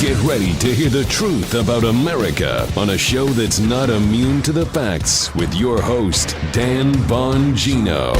Get ready to hear the truth about America on a show that's not immune to the facts with your host, Dan Bongino.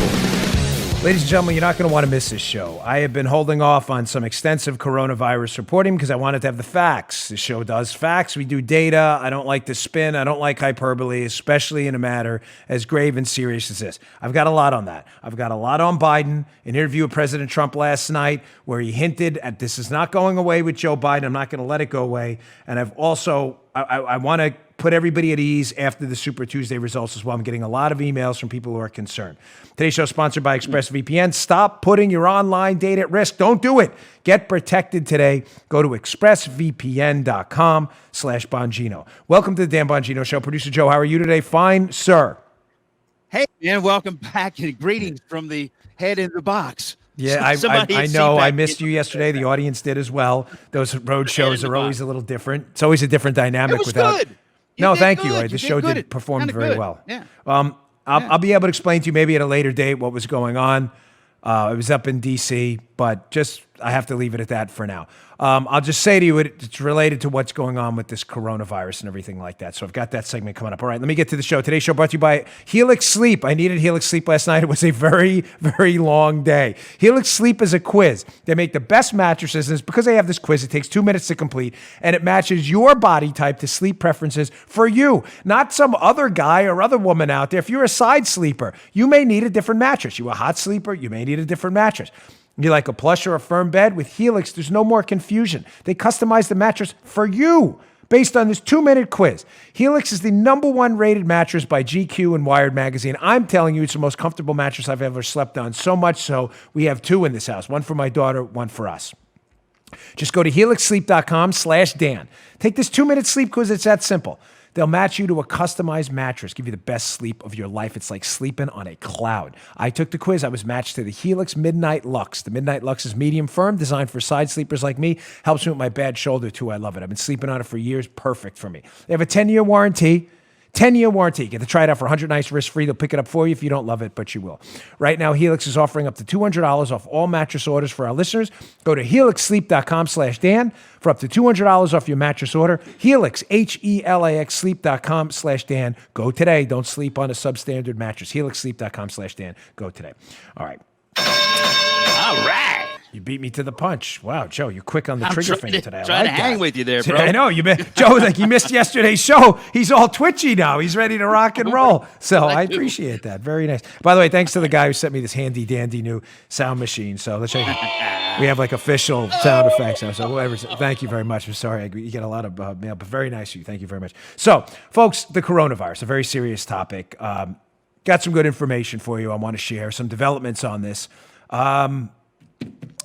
Ladies and gentlemen, you're not going to want to miss this show. I have been holding off on some extensive coronavirus reporting because I wanted to have the facts. This show does facts. We do data. I don't like to spin. I don't like hyperbole, especially in a matter as grave and serious as this. I've got a lot on that. I've got a lot on Biden, an interview with President Trump last night where he hinted at this is not going away with Joe Biden. I'm not going to let it go away. And I've also, I want to put everybody at ease after the Super Tuesday results as well. I'm getting a lot of emails from people who are concerned. Today's show is sponsored by ExpressVPN. Stop putting your online data at risk. Don't do it. Get protected today. Go to expressvpn.com/Bongino. Welcome to the Dan Bongino Show. Producer Joe, how are you today? Fine, sir. Hey, man, welcome back and greetings from the head in the box. Yeah, I know. I missed you yesterday. The audience did as well. Those road shows are always a little different. It's always a different dynamic. It was good. No, thank you. The show did perform very well. Yeah. I'll be able to explain to you maybe at a later date what was going on. It was up in D.C., but I have to leave it at that for now. I'll just say to you, it's related to what's going on with this coronavirus and everything like that. So I've got that segment coming up. All right, let me get to the show. Today's show brought to you by Helix Sleep. I needed Helix Sleep last night. It was a very, very long day. Helix Sleep is a quiz. They make the best mattresses, and it's because they have this quiz. It takes 2 minutes to complete, and it matches your body type to sleep preferences for you, not some other guy or other woman out there. If you're a side sleeper, you may need a different mattress. You're a hot sleeper, you may need a different mattress. You like a plush or a firm bed? With Helix, there's no more confusion. They customize the mattress for you based on this 2-minute quiz. Helix is the #1 rated mattress by GQ and Wired magazine. I'm telling you, it's the most comfortable mattress I've ever slept on. So much so, we have 2 in this house. One for my daughter, one for us. Just go to helixsleep.com/Dan. Take this 2-minute sleep quiz. It's that simple. They'll match you to a customized mattress, give you the best sleep of your life. It's like sleeping on a cloud. I took the quiz. I was matched to the Helix Midnight Lux. The Midnight Lux is medium firm, designed for side sleepers like me. Helps me with my bad shoulder, too. I love it. I've been sleeping on it for years. Perfect for me. They have a 10-year warranty. 10-year warranty. Get to try it out for 100 nights risk-free. They'll pick it up for you if you don't love it, but you will. Right now, Helix is offering up to $200 off all mattress orders for our listeners. Go to helixsleep.com/Dan for up to $200 off your mattress order. Helix, HELAX, sleep.com/Dan. Go today. Don't sleep on a substandard mattress. helixsleep.com/Dan. Go today. All right. All right. You beat me to the punch. Wow, Joe, you're quick on the trigger finger today. Trying to hang with you there, bro. I know. Joe, like you missed yesterday's show. He's all twitchy now. He's ready to rock and roll. So I appreciate that. Very nice. By the way, thanks to the guy who sent me this handy dandy new sound machine. So let's show you. We have like official sound effects now. So whoever, thank you very much. I'm sorry. You get a lot of mail, but very nice of you. Thank you very much. So, folks, the coronavirus, a very serious topic. Got some good information for you. I want to share some developments on this.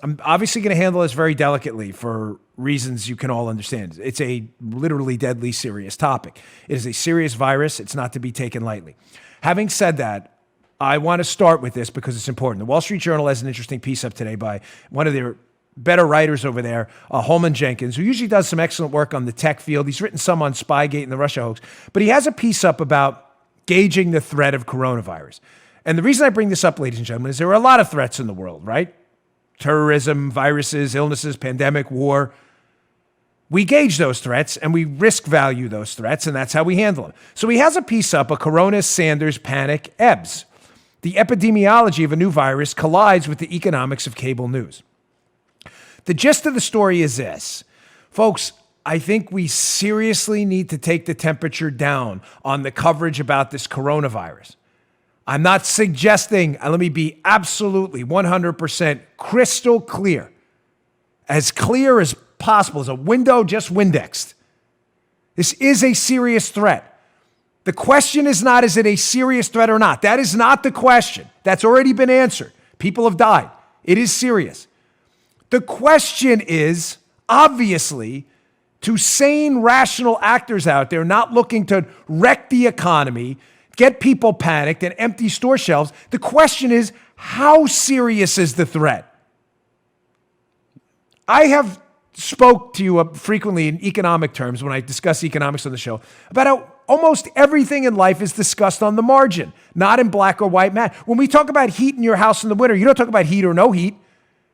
I'm obviously going to handle this very delicately for reasons you can all understand. It's a literally deadly serious topic. It is a serious virus. It's not to be taken lightly. Having said that, I want to start with this because it's important. The Wall Street Journal has an interesting piece up today by one of their better writers over there, Holman Jenkins, who usually does some excellent work on the tech field. He's written some on Spygate and the Russia hoax, but he has a piece up about gauging the threat of coronavirus. And the reason I bring this up, ladies and gentlemen, is there are a lot of threats in the world, right? Terrorism, viruses, illnesses, pandemic, war. We gauge those threats and we risk value those threats, and that's how we handle them. So he has a piece up, a Corona Sanders panic ebbs. The epidemiology of a new virus collides with the economics of cable news. The gist of the story is this. Folks, I think we seriously need to take the temperature down on the coverage about this coronavirus. I'm not suggesting, let me be absolutely 100% crystal clear as possible, as a window just Windexed. This is a serious threat. The question is not, is it a serious threat or not? That is not the question. That's already been answered. People have died. It is serious. The question is, obviously, to sane, rational actors out there not looking to wreck the economy, get people panicked, and empty store shelves. The question is, how serious is the threat? I have spoke to you frequently in economic terms when I discuss economics on the show about how almost everything in life is discussed on the margin, not in black or white math. When we talk about heat in your house in the winter, you don't talk about heat or no heat.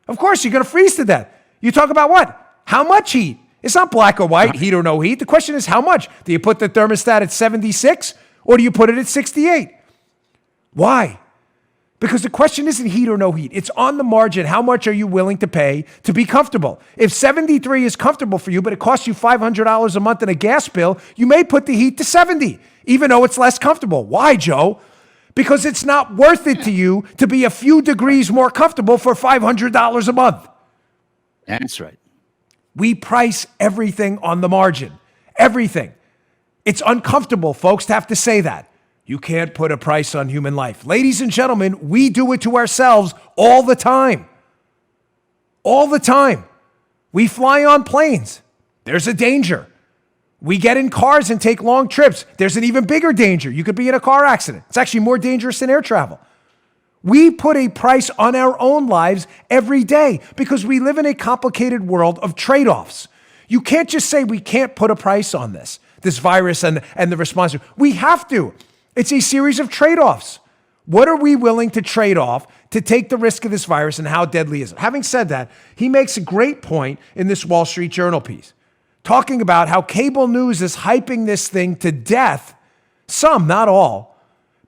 Of course, you're going to freeze to death. You talk about what? How much heat? It's not black or white, heat or no heat. The question is how much? Do you put the thermostat at 76 or do you put it at 68? Why? Because the question isn't heat or no heat. It's on the margin. How much are you willing to pay to be comfortable? If 73 is comfortable for you, but it costs you $500 a month in a gas bill, you may put the heat to 70, even though it's less comfortable. Why, Joe? Because it's not worth it to you to be a few degrees more comfortable for $500 a month. That's right. We price everything on the margin. Everything. It's uncomfortable, folks, to have to say that. You can't put a price on human life. Ladies and gentlemen, we do it to ourselves all the time. All the time. We fly on planes. There's a danger. We get in cars and take long trips. There's an even bigger danger. You could be in a car accident. It's actually more dangerous than air travel. We put a price on our own lives every day because we live in a complicated world of trade-offs. You can't just say we can't put a price on this virus and the response. We have to. It's a series of trade-offs. What are we willing to trade off to take the risk of this virus, and how deadly is it? Having said that, he makes a great point in this Wall Street Journal piece, talking about how cable news is hyping this thing to death, some, not all,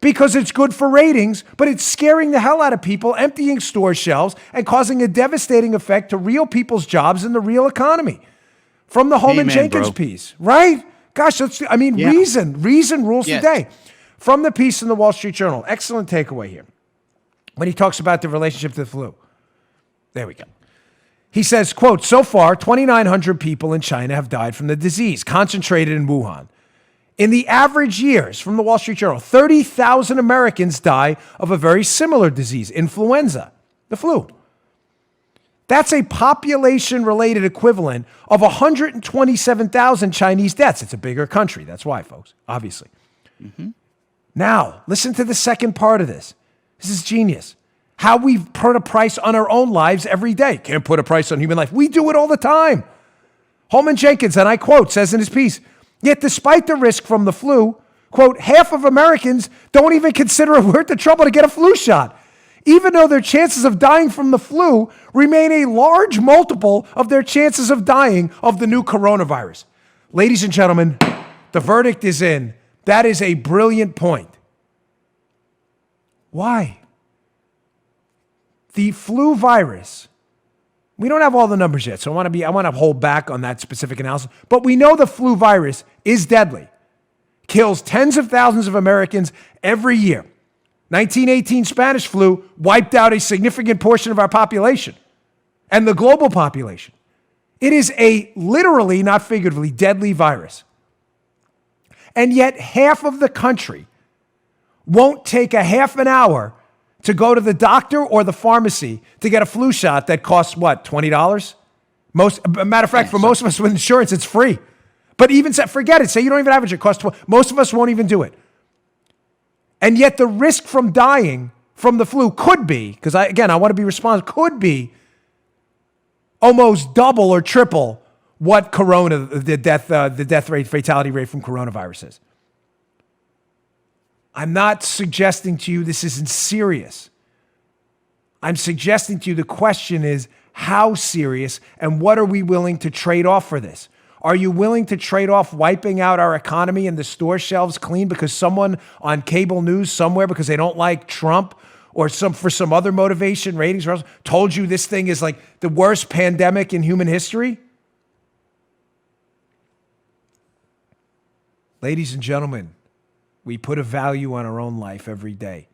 because it's good for ratings, but it's scaring the hell out of people, emptying store shelves, and causing a devastating effect to real people's jobs in the real economy. From the Holman Jenkins piece, right? Gosh, reason rules the day. From the piece in the Wall Street Journal, excellent takeaway here, when he talks about the relationship to the flu. There we go. He says, quote, so far, 2,900 people in China have died from the disease, concentrated in Wuhan. In the average years, from the Wall Street Journal, 30,000 Americans die of a very similar disease, influenza, the flu. That's a population-related equivalent of 127,000 Chinese deaths. It's a bigger country. That's why, folks, obviously. Mm-hmm. Now, listen to the second part of this. This is genius. How we put a price on our own lives every day. Can't put a price on human life. We do it all the time. Holman Jenkins, and I quote, says in his piece, yet despite the risk from the flu, quote, half of Americans don't even consider it worth the trouble to get a flu shot, even though their chances of dying from the flu remain a large multiple of their chances of dying of the new coronavirus. Ladies and gentlemen, the verdict is in. That is a brilliant point. Why? The flu virus, we don't have all the numbers yet, so I want to hold back on that specific analysis, but we know the flu virus is deadly. Kills tens of thousands of Americans every year. 1918 Spanish flu wiped out a significant portion of our population and the global population. It is a literally, not figuratively, deadly virus. And yet half of the country won't take a half an hour to go to the doctor or the pharmacy to get a flu shot that costs, what, $20? Matter of fact, for most of us with insurance, it's free. But even, forget it, say you don't even have it, it costs $20. Most of us won't even do it. And yet the risk from dying from the flu could be, because I want to be responsible, could be almost double or triple what the death rate, fatality rate from coronavirus is. I'm not suggesting to you this isn't serious. I'm suggesting to you the question is how serious and what are we willing to trade off for this? Are you willing to trade off wiping out our economy and the store shelves clean because someone on cable news somewhere, because they don't like Trump or for some other motivation, ratings, told you this thing is like the worst pandemic in human history? Ladies and gentlemen, we put a value on our own life every day.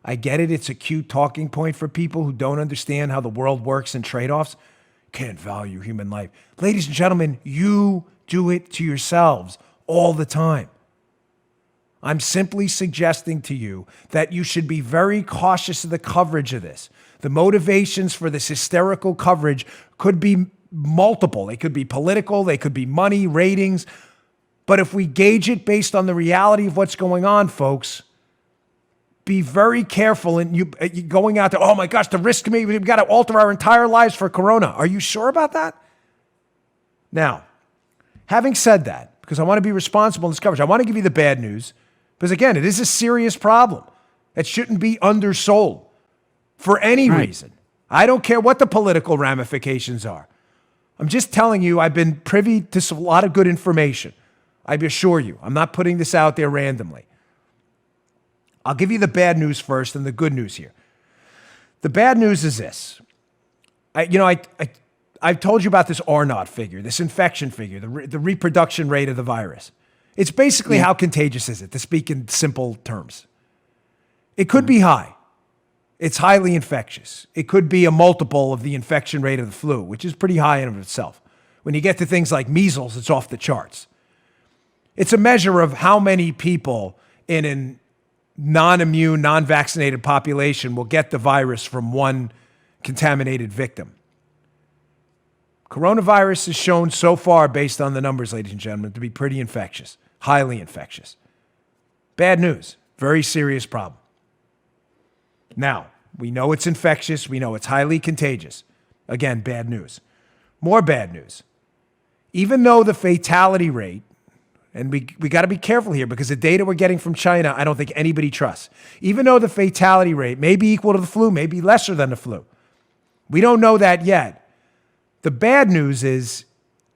I get it. It's a cute talking point for people who don't understand how the world works and trade-offs. Can't value human life. Ladies and gentlemen, you do it to yourselves all the time. I'm simply suggesting to you that you should be very cautious of the coverage of this. The motivations for this hysterical coverage could be multiple. They could be political. They could be money, ratings. But if we gauge it based on the reality of what's going on, folks, be very careful in you going out to, oh my gosh, the risk to me, we've got to alter our entire lives for corona. Are you sure about that? Now, having said that, because I want to be responsible in this coverage, I want to give you the bad news, because again, it is a serious problem that shouldn't be undersold for any reason. I don't care what the political ramifications are. I'm just telling you, I've been privy to a lot of good information. I assure you, I'm not putting this out there randomly. I'll give you the bad news first and the good news here. The bad news is this. I've told you about this R0 figure, this infection figure, the reproduction rate of the virus. It's basically how contagious is it, to speak in simple terms. It could be high. It's highly infectious. It could be a multiple of the infection rate of the flu, which is pretty high in of itself. When you get to things like measles, it's off the charts. It's a measure of how many people in a non-immune, non-vaccinated population will get the virus from one contaminated victim. Coronavirus is shown so far, based on the numbers, ladies and gentlemen, to be pretty infectious, highly infectious. Bad news, very serious problem. Now, we know it's infectious. We know it's highly contagious. Again, bad news. More bad news. Even though the fatality rate, and we got to be careful here because the data we're getting from China, I don't think anybody trusts. Even though the fatality rate may be equal to the flu, may be lesser than the flu. We don't know that yet. The bad news is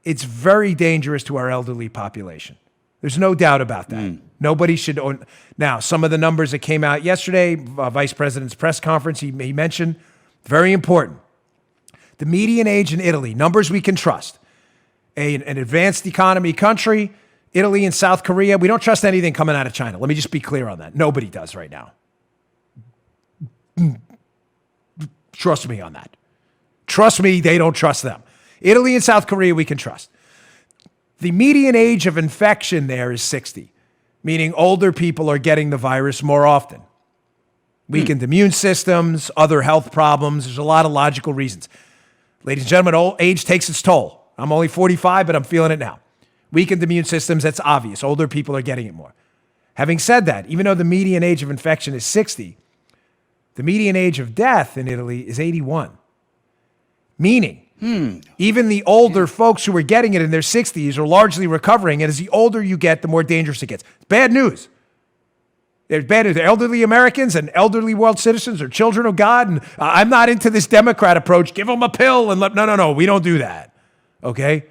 it's very dangerous to our elderly population. There's no doubt about that. Nobody should own. Now, some of the numbers that came out yesterday, Vice President's press conference, he mentioned, very important. The median age in Italy, numbers we can trust. An advanced economy country, Italy and South Korea, we don't trust anything coming out of China. Let me just be clear on that. Nobody does right now. Trust me on that. Trust me, they don't trust them. Italy and South Korea, we can trust. The median age of infection there is 60, meaning older people are getting the virus more often. Weakened immune systems, other health problems. There's a lot of logical reasons. Ladies and gentlemen, old age takes its toll. I'm only 45, but I'm feeling it now. Weakened immune systems, that's obvious. Older people are getting it more. Having said that, even though the median age of infection is 60, the median age of death in Italy is 81. Meaning, even the older folks who are getting it in their 60s are largely recovering, and as the older you get, the more dangerous it gets. It's bad news. There's bad news. The elderly Americans and elderly world citizens are children of God, and I'm not into this Democrat approach. Give them a pill and let... No, we don't do that, okay?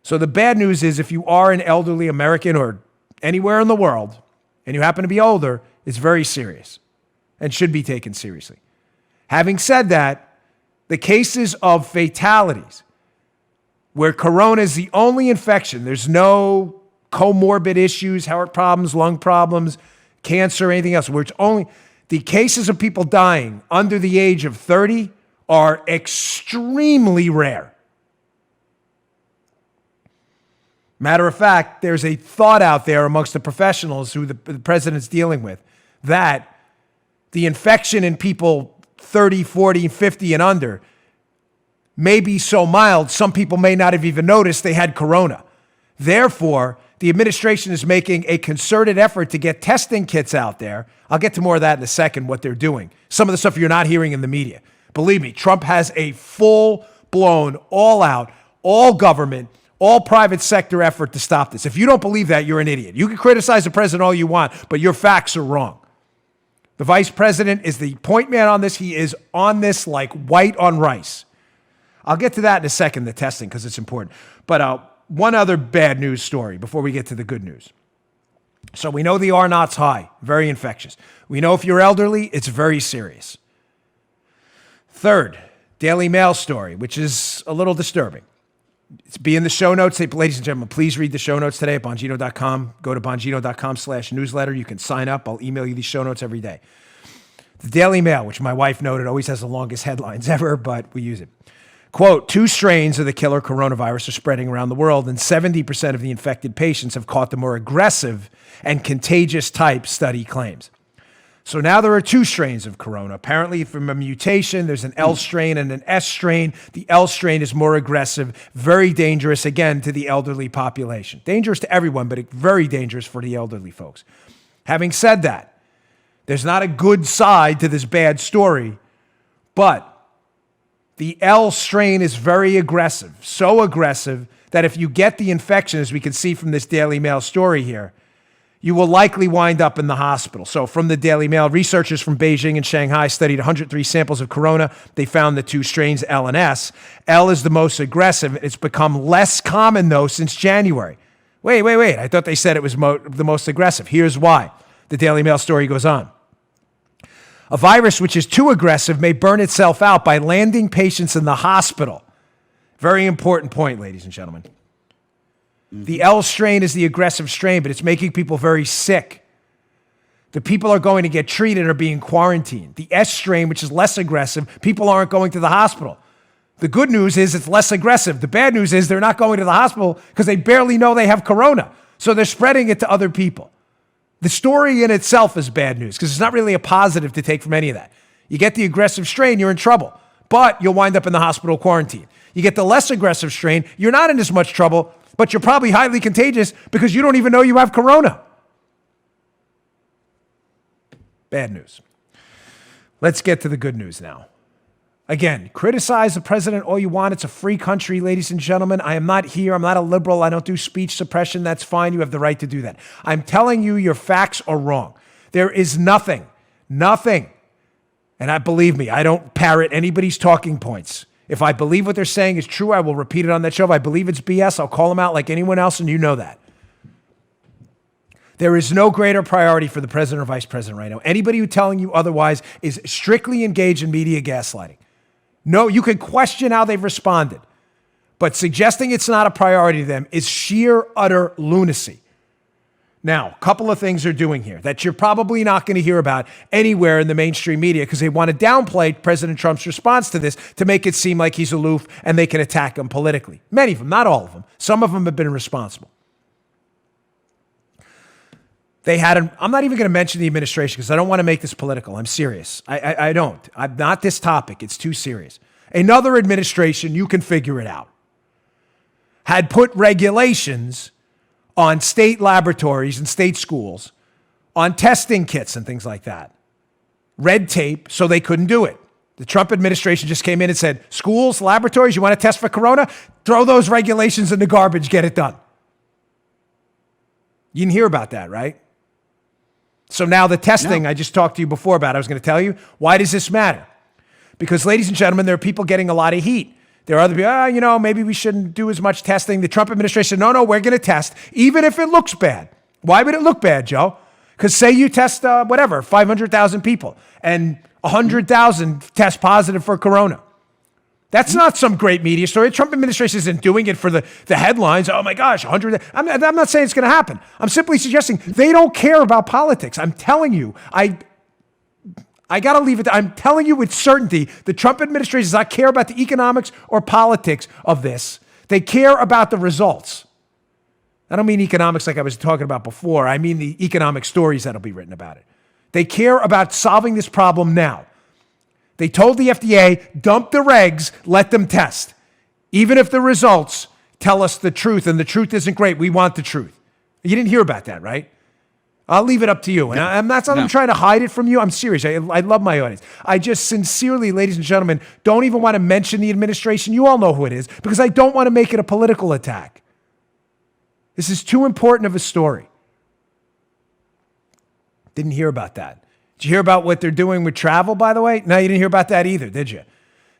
So the bad news is if you are an elderly American or anywhere in the world, and you happen to be older, it's very serious and should be taken seriously. Having said that, the cases of fatalities where corona is the only infection, there's no comorbid issues, heart problems, lung problems, cancer, anything else, where it's only the cases of people dying under the age of 30 are extremely rare. Matter of fact, there's a thought out there amongst the professionals who the president's dealing with that the infection in people 30, 40, 50 and under may be so mild, some people may not have even noticed they had corona. Therefore, the administration is making a concerted effort to get testing kits out there. I'll get to more of that in a second, what they're doing. Some of the stuff you're not hearing in the media. Believe me, Trump has a full-blown, all-out, all-government, all-private sector effort to stop this. If you don't believe that, you're an idiot. You can criticize the president all you want, but your facts are wrong. The vice president is the point man on this. He is on this like white on rice. I'll get to that in a second, the testing, because it's important. But one other bad news story before we get to the good news. So we know the R0's high, very infectious. We know if you're elderly, it's very serious. Third, Daily Mail story, which is a little disturbing. It's be in the show notes. Hey, ladies and gentlemen, please read the show notes today at Bongino.com. Go to Bongino.com/newsletter. You can sign up. I'll email you these show notes every day. The Daily Mail, which my wife noted, always has the longest headlines ever, but we use it. Quote, 2 strains of the killer coronavirus are spreading around the world, and 70% of the infected patients have caught the more aggressive and contagious type, study claims. So now there are 2 strains of corona. Apparently from a mutation, there's an L strain and an S strain. The L strain is more aggressive, very dangerous, again, to the elderly population. Dangerous to everyone, but very dangerous for the elderly folks. Having said that, there's not a good side to this bad story, but the L strain is very aggressive, so aggressive that if you get the infection, as we can see from this Daily Mail story here, you will likely wind up in the hospital. So from the Daily Mail, researchers from Beijing and Shanghai studied 103 samples of corona. They found the two strains, L and S. L is the most aggressive. It's become less common, though, since January. Wait. I thought they said it was the most aggressive. Here's why. The Daily Mail story goes on. A virus which is too aggressive may burn itself out by landing patients in the hospital. Very important point, ladies and gentlemen. The L strain is the aggressive strain, but it's making people very sick. The people are going to get treated or being quarantined. The S strain, which is less aggressive, people aren't going to the hospital. The good news is it's less aggressive. The bad news is they're not going to the hospital because they barely know they have corona. So they're spreading it to other people. The story in itself is bad news because it's not really a positive to take from any of that. You get the aggressive strain, you're in trouble, but you'll wind up in the hospital quarantine. You get the less aggressive strain, you're not in as much trouble, but you're probably highly contagious because you don't even know you have corona. Bad news. Let's get to the good news now. Again, criticize the president all you want. It's a free country, ladies and gentlemen. I am not here. I'm not a liberal. I don't do speech suppression. That's fine. You have the right to do that. I'm telling you, your facts are wrong. There is nothing. And believe me, I don't parrot anybody's talking points. If I believe what they're saying is true, I will repeat it on that show. If I believe it's BS, I'll call them out like anyone else, and you know that. There is no greater priority for the president or vice president right now. Anybody who's telling you otherwise is strictly engaged in media gaslighting. No, you can question how they've responded, but suggesting it's not a priority to them is sheer, utter lunacy. Now, a couple of things they're doing here that you're probably not going to hear about anywhere in the mainstream media because they want to downplay President Trump's response to this to make it seem like he's aloof and they can attack him politically. Many of them, not all of them. Some of them have been responsible. I'm not even going to mention the administration because I don't want to make this political. I'm serious. I don't. I'm not this topic. It's too serious. Another administration, you can figure it out, had put regulations on state laboratories and state schools, on testing kits and things like that. Red tape, so they couldn't do it. The Trump administration just came in and said, schools, laboratories, you want to test for corona? Throw those regulations in the garbage, get it done. You didn't hear about that, right? So now the testing I just talked to you before about, I was going to tell you, why does this matter? Because, ladies and gentlemen, there are people getting a lot of heat. There are other people, maybe we shouldn't do as much testing. The Trump administration, no, we're going to test, even if it looks bad. Why would it look bad, Joe? Because say you test, 500,000 people, and 100,000 test positive for corona. That's not some great media story. The Trump administration isn't doing it for the headlines. Oh my gosh, 100. I'm not saying it's going to happen. I'm simply suggesting they don't care about politics. I'm telling you, I got to leave it. I'm telling you with certainty, the Trump administration does not care about the economics or politics of this. They care about the results. I don't mean economics like I was talking about before. I mean the economic stories that'll be written about it. They care about solving this problem now. They told the FDA, dump the regs, let them test. Even if the results tell us the truth, and the truth isn't great, we want the truth. You didn't hear about that, right? I'll leave it up to you. And I'm not trying to hide it from you. I'm serious. I love my audience. I just sincerely, ladies and gentlemen, don't even want to mention the administration. You all know who it is, because I don't want to make it a political attack. This is too important of a story. Didn't hear about that. Did you hear about what they're doing with travel, by the way? No, you didn't hear about that either, did you?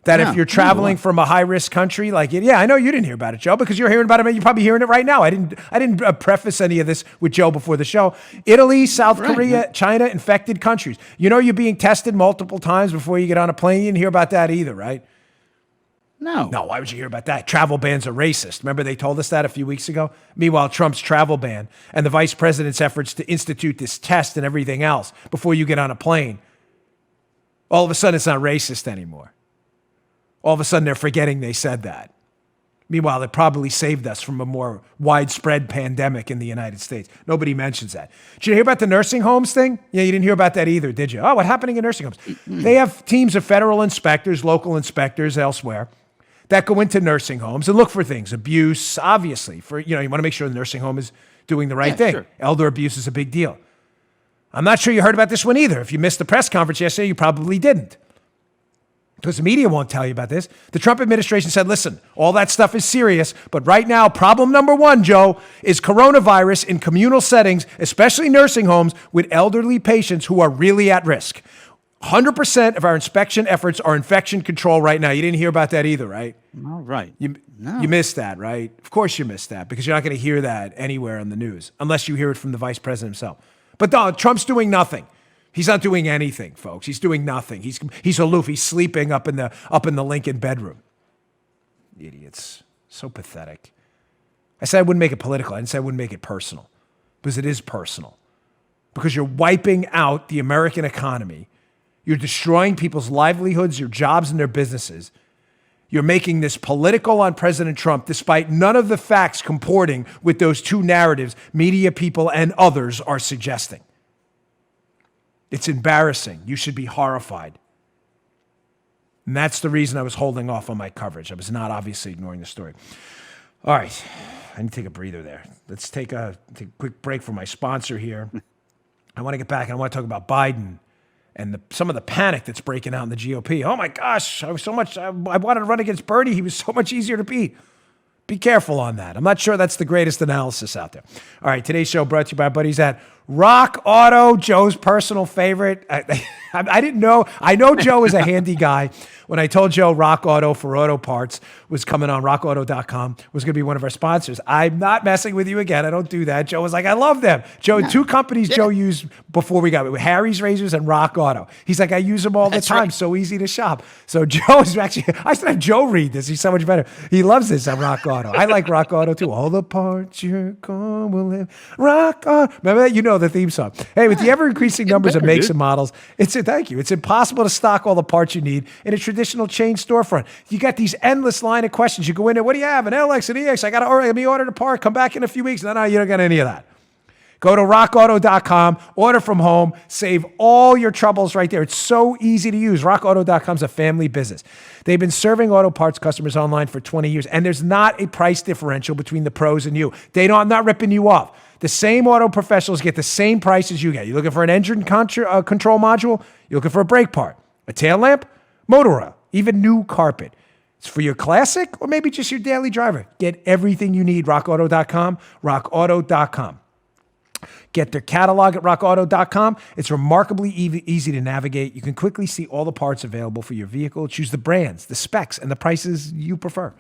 That if you're traveling from a high-risk country, I know you didn't hear about it, Joe, because you're hearing about it. You're probably hearing it right now. I didn't preface any of this with Joe before the show. Italy, South Korea, China, infected countries. You know you're being tested multiple times before you get on a plane. You didn't hear about that either, right? No. No, why would you hear about that? Travel bans are racist. Remember they told us that a few weeks ago? Meanwhile, Trump's travel ban and the vice president's efforts to institute this test and everything else before you get on a plane, all of a sudden it's not racist anymore. All of a sudden they're forgetting they said that. Meanwhile, it probably saved us from a more widespread pandemic in the United States. Nobody mentions that. Did you hear about the nursing homes thing? Yeah, you didn't hear about that either, did you? Oh, what's happening in nursing homes? They have teams of federal inspectors, local inspectors elsewhere, that go into nursing homes and look for things. Abuse, obviously. You want to make sure the nursing home is doing the right thing. Sure. Elder abuse is a big deal. I'm not sure you heard about this one either. If you missed the press conference yesterday, you probably didn't. because the media won't tell you about this. The Trump administration said, listen, all that stuff is serious, but right now, problem number one, Joe, is coronavirus in communal settings, especially nursing homes with elderly patients who are really at risk. 100% of our inspection efforts are infection control right now. You didn't hear about that either, right? All right. You missed that, right? Of course you missed that, because you're not going to hear that anywhere on the news, unless you hear it from the vice president himself. But Trump's doing nothing. He's not doing anything, folks. He's doing nothing. He's aloof. He's sleeping up in the Lincoln bedroom. Idiots. So pathetic. I said I wouldn't make it political. I didn't say I wouldn't make it personal, because it is personal. Because you're wiping out the American economy. You're destroying people's livelihoods, your jobs, and their businesses. You're making this political on President Trump, despite none of the facts comporting with those two narratives media people and others are suggesting. It's embarrassing. You should be horrified. And that's the reason I was holding off on my coverage. I was not obviously ignoring the story. All right. I need to take a breather there. Let's take a quick break for my sponsor here. I want to get back and I want to talk about Biden and some of the panic that's breaking out in the GOP. Oh my gosh, I wanted to run against Bernie. He was so much easier to beat. Be careful on that. I'm not sure that's the greatest analysis out there. All right, today's show brought to you by our buddies at Rock Auto, Joe's personal favorite. I didn't know. I know Joe is a handy guy. When I told Joe Rock Auto for auto parts was coming on, rockauto.com, was going to be one of our sponsors. I'm not messing with you again. I don't do that. Joe was like, I love them. Joe, two companies Joe used before we got it, Harry's Razors and Rock Auto. He's like, I use them all the time. Right. So easy to shop. So Joe is actually, I should have Joe read this. He's so much better. He loves this at Rock Auto. I like Rock Auto too. All the parts your car will live. Rock Auto. Remember that? You know the theme song. Hey, with the ever-increasing numbers of makes and models, thank you. It's impossible to stock all the parts you need in a traditional chain storefront. You got these endless line of questions. You go in there, what do you have? An LX, an EX. Let me order the part. Come back in a few weeks. No, you don't got any of that. Go to rockauto.com, order from home, save all your troubles right there. It's so easy to use. Rockauto.com is a family business. They've been serving auto parts customers online for 20 years, and there's not a price differential between the pros and you. I'm not ripping you off. The same auto professionals get the same price as you get. You're looking for an engine control module? You're looking for a brake part, a tail lamp, motor oil, even new carpet. It's for your classic or maybe just your daily driver. Get everything you need, rockauto.com, rockauto.com. Get their catalog at rockauto.com. It's remarkably easy to navigate. You can quickly see all the parts available for your vehicle. Choose the brands, the specs, and the prices you prefer.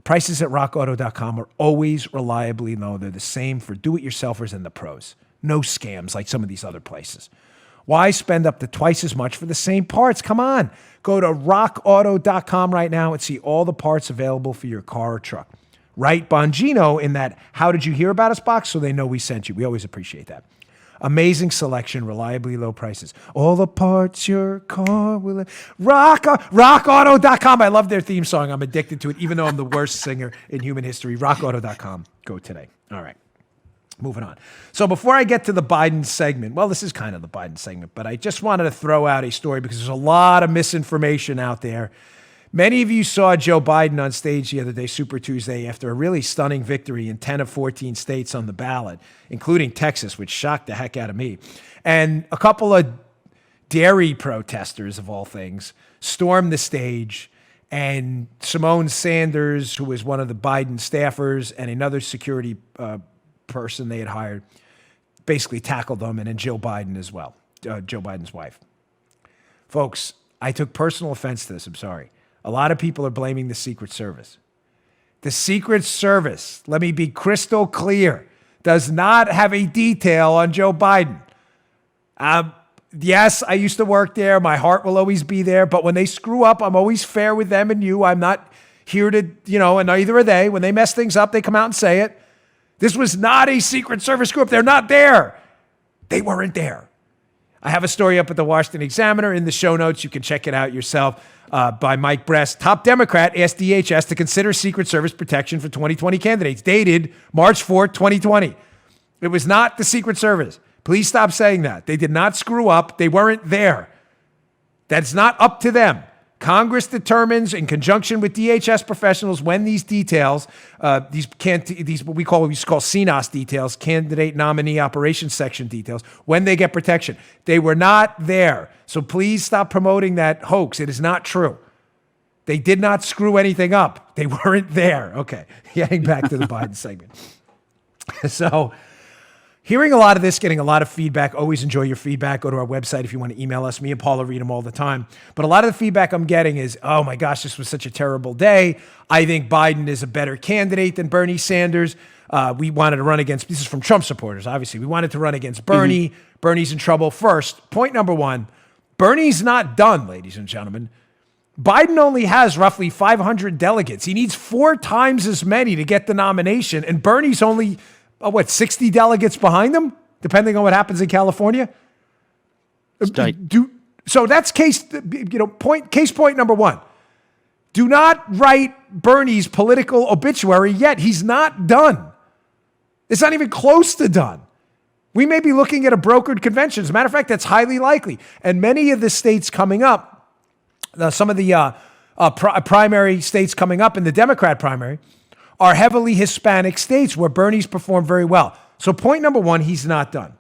Prices at rockauto.com are always reliably low. They're the same for do-it-yourselfers and the pros. No scams like some of these other places. Why spend up to twice as much for the same parts? Come on. Go to rockauto.com right now and see all the parts available for your car or truck. Write Bongino in that How Did You Hear About Us box so they know we sent you. We always appreciate that. Amazing selection, reliably low prices. All the parts your car will... rockauto.com. I love their theme song. I'm addicted to it, even though I'm the worst singer in human history. Rockauto.com. Go today. All right. Moving on. So before I get to the Biden segment, well, this is kind of the Biden segment, but I just wanted to throw out a story because there's a lot of misinformation out there. Many of you saw Joe Biden on stage the other day, Super Tuesday, after a really stunning victory in 10 of 14 states on the ballot, including Texas, which shocked the heck out of me. And a couple of dairy protesters, of all things, stormed the stage, and Simone Sanders, who was one of the Biden staffers, and another security person they had hired, basically tackled them, and then Jill Biden as well, Joe Biden's wife. Folks, I took personal offense to this. I'm sorry. A lot of people are blaming the Secret Service. The Secret Service, let me be crystal clear, does not have a detail on Joe Biden. Yes, I used to work there. My heart will always be there. But when they screw up, I'm always fair with them and you. I'm not here to, and neither are they. When they mess things up, they come out and say it. This was not a Secret Service group. They're not there. They weren't there. I have a story up at the Washington Examiner in the show notes. You can check it out yourself by Mike Bress. Top Democrat asked DHS to consider Secret Service protection for 2020 candidates, dated March 4th, 2020. It was not the Secret Service. Please stop saying that. They did not screw up. They weren't there. That's not up to them. Congress determines in conjunction with DHS professionals when these details, these what we used to call CNOS details, candidate nominee operations section details, when they get protection. They were not there. So please stop promoting that hoax. It is not true. They did not screw anything up. They weren't there. Okay, getting back to the Biden segment. So, hearing a lot of this, getting a lot of feedback. Always enjoy your feedback. Go to our website if you want to email us. Me and Paula read them all the time. But a lot of the feedback I'm getting is, oh my gosh, this was such a terrible day. I think Biden is a better candidate than Bernie Sanders. We wanted to run against, this is from Trump supporters, obviously. We wanted to run against Bernie. Mm-hmm. Bernie's in trouble. First, point number one, Bernie's not done, ladies and gentlemen. Biden only has roughly 500 delegates. He needs 4 times as many to get the nomination. And Bernie's only 60 delegates behind them, depending on what happens in California. So that's case point number one. Do not write Bernie's political obituary yet. He's not done. It's not even close to done. We may be looking at a brokered convention. As a matter of fact, that's highly likely. And many of the states coming up, some of the primary states coming up in the Democrat primary, are heavily Hispanic states where Bernie's performed very well. So point number one, he's not done.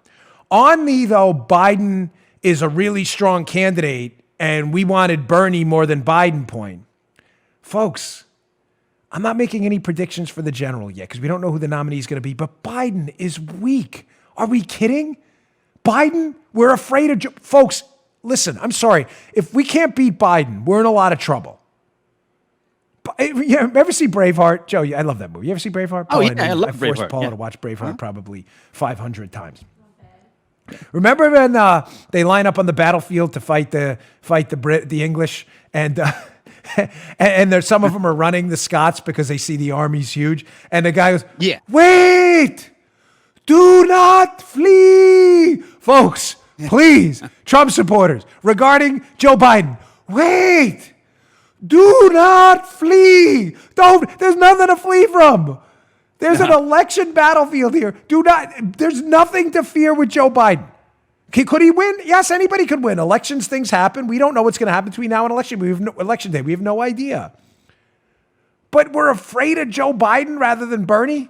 On the, though, Biden is a really strong candidate and we wanted Bernie more than Biden point. Folks, I'm not making any predictions for the general yet because we don't know who the nominee is going to be, but Biden is weak. Are we kidding? Biden, we're afraid of... Folks, listen, I'm sorry. If we can't beat Biden, we're in a lot of trouble. You ever see Braveheart? Joe, I love that movie. You ever see Braveheart? Oh, yeah, I love Braveheart. I forced Paula to watch Braveheart probably 500 times. Remember when they line up on the battlefield to fight the English, and and some of them are running the Scots because they see the army's huge, and the guy goes, "Yeah, wait, do not flee, folks, please." Trump supporters regarding Joe Biden, wait. Do not flee. There's nothing to flee from. There's an election battlefield here. There's nothing to fear with Joe Biden. Could he win? Yes, anybody could win. Elections, things happen. We don't know what's going to happen between now and election day. We have no idea. But we're afraid of Joe Biden rather than Bernie?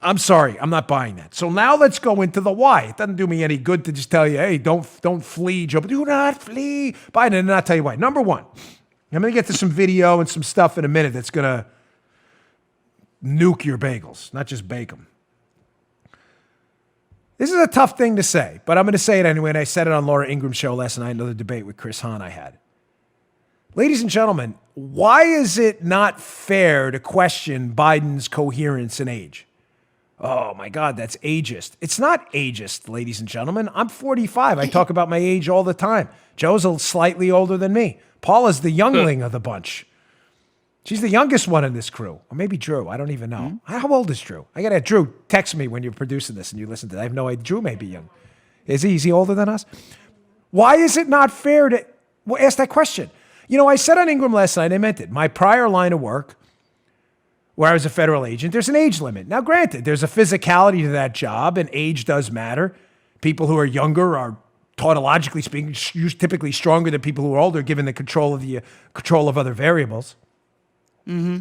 I'm sorry, I'm not buying that. So now let's go into the why. It doesn't do me any good to just tell you, hey, don't flee, Joe. Do not flee Biden, and not tell you why. Number one, I'm going to get to some video and some stuff in a minute that's going to nuke your bagels, not just bake them. This is a tough thing to say, but I'm going to say it anyway, and I said it on Laura Ingram's show last night, another debate with Chris Hahn I had. Ladies and gentlemen, why is it not fair to question Biden's coherence and age? Oh my God, that's ageist. It's not ageist, ladies and gentlemen. I'm 45. I talk about my age all the time. Joe's slightly older than me. Paula's the youngling of the bunch. She's the youngest one in this crew. Or maybe Drew. I don't even know. Mm-hmm. How old is Drew? I got to Drew, text me when you're producing this and you listen to it. I have no idea. Drew may be young. Is he older than us? Why is it not fair to ask that question? I said on Ingram last night, I meant it. My prior line of work, where I was a federal agent, there's an age limit. Now, granted, there's a physicality to that job, and age does matter. People who are younger are, tautologically speaking, typically stronger than people who are older, given the control of other variables. Mm-hmm.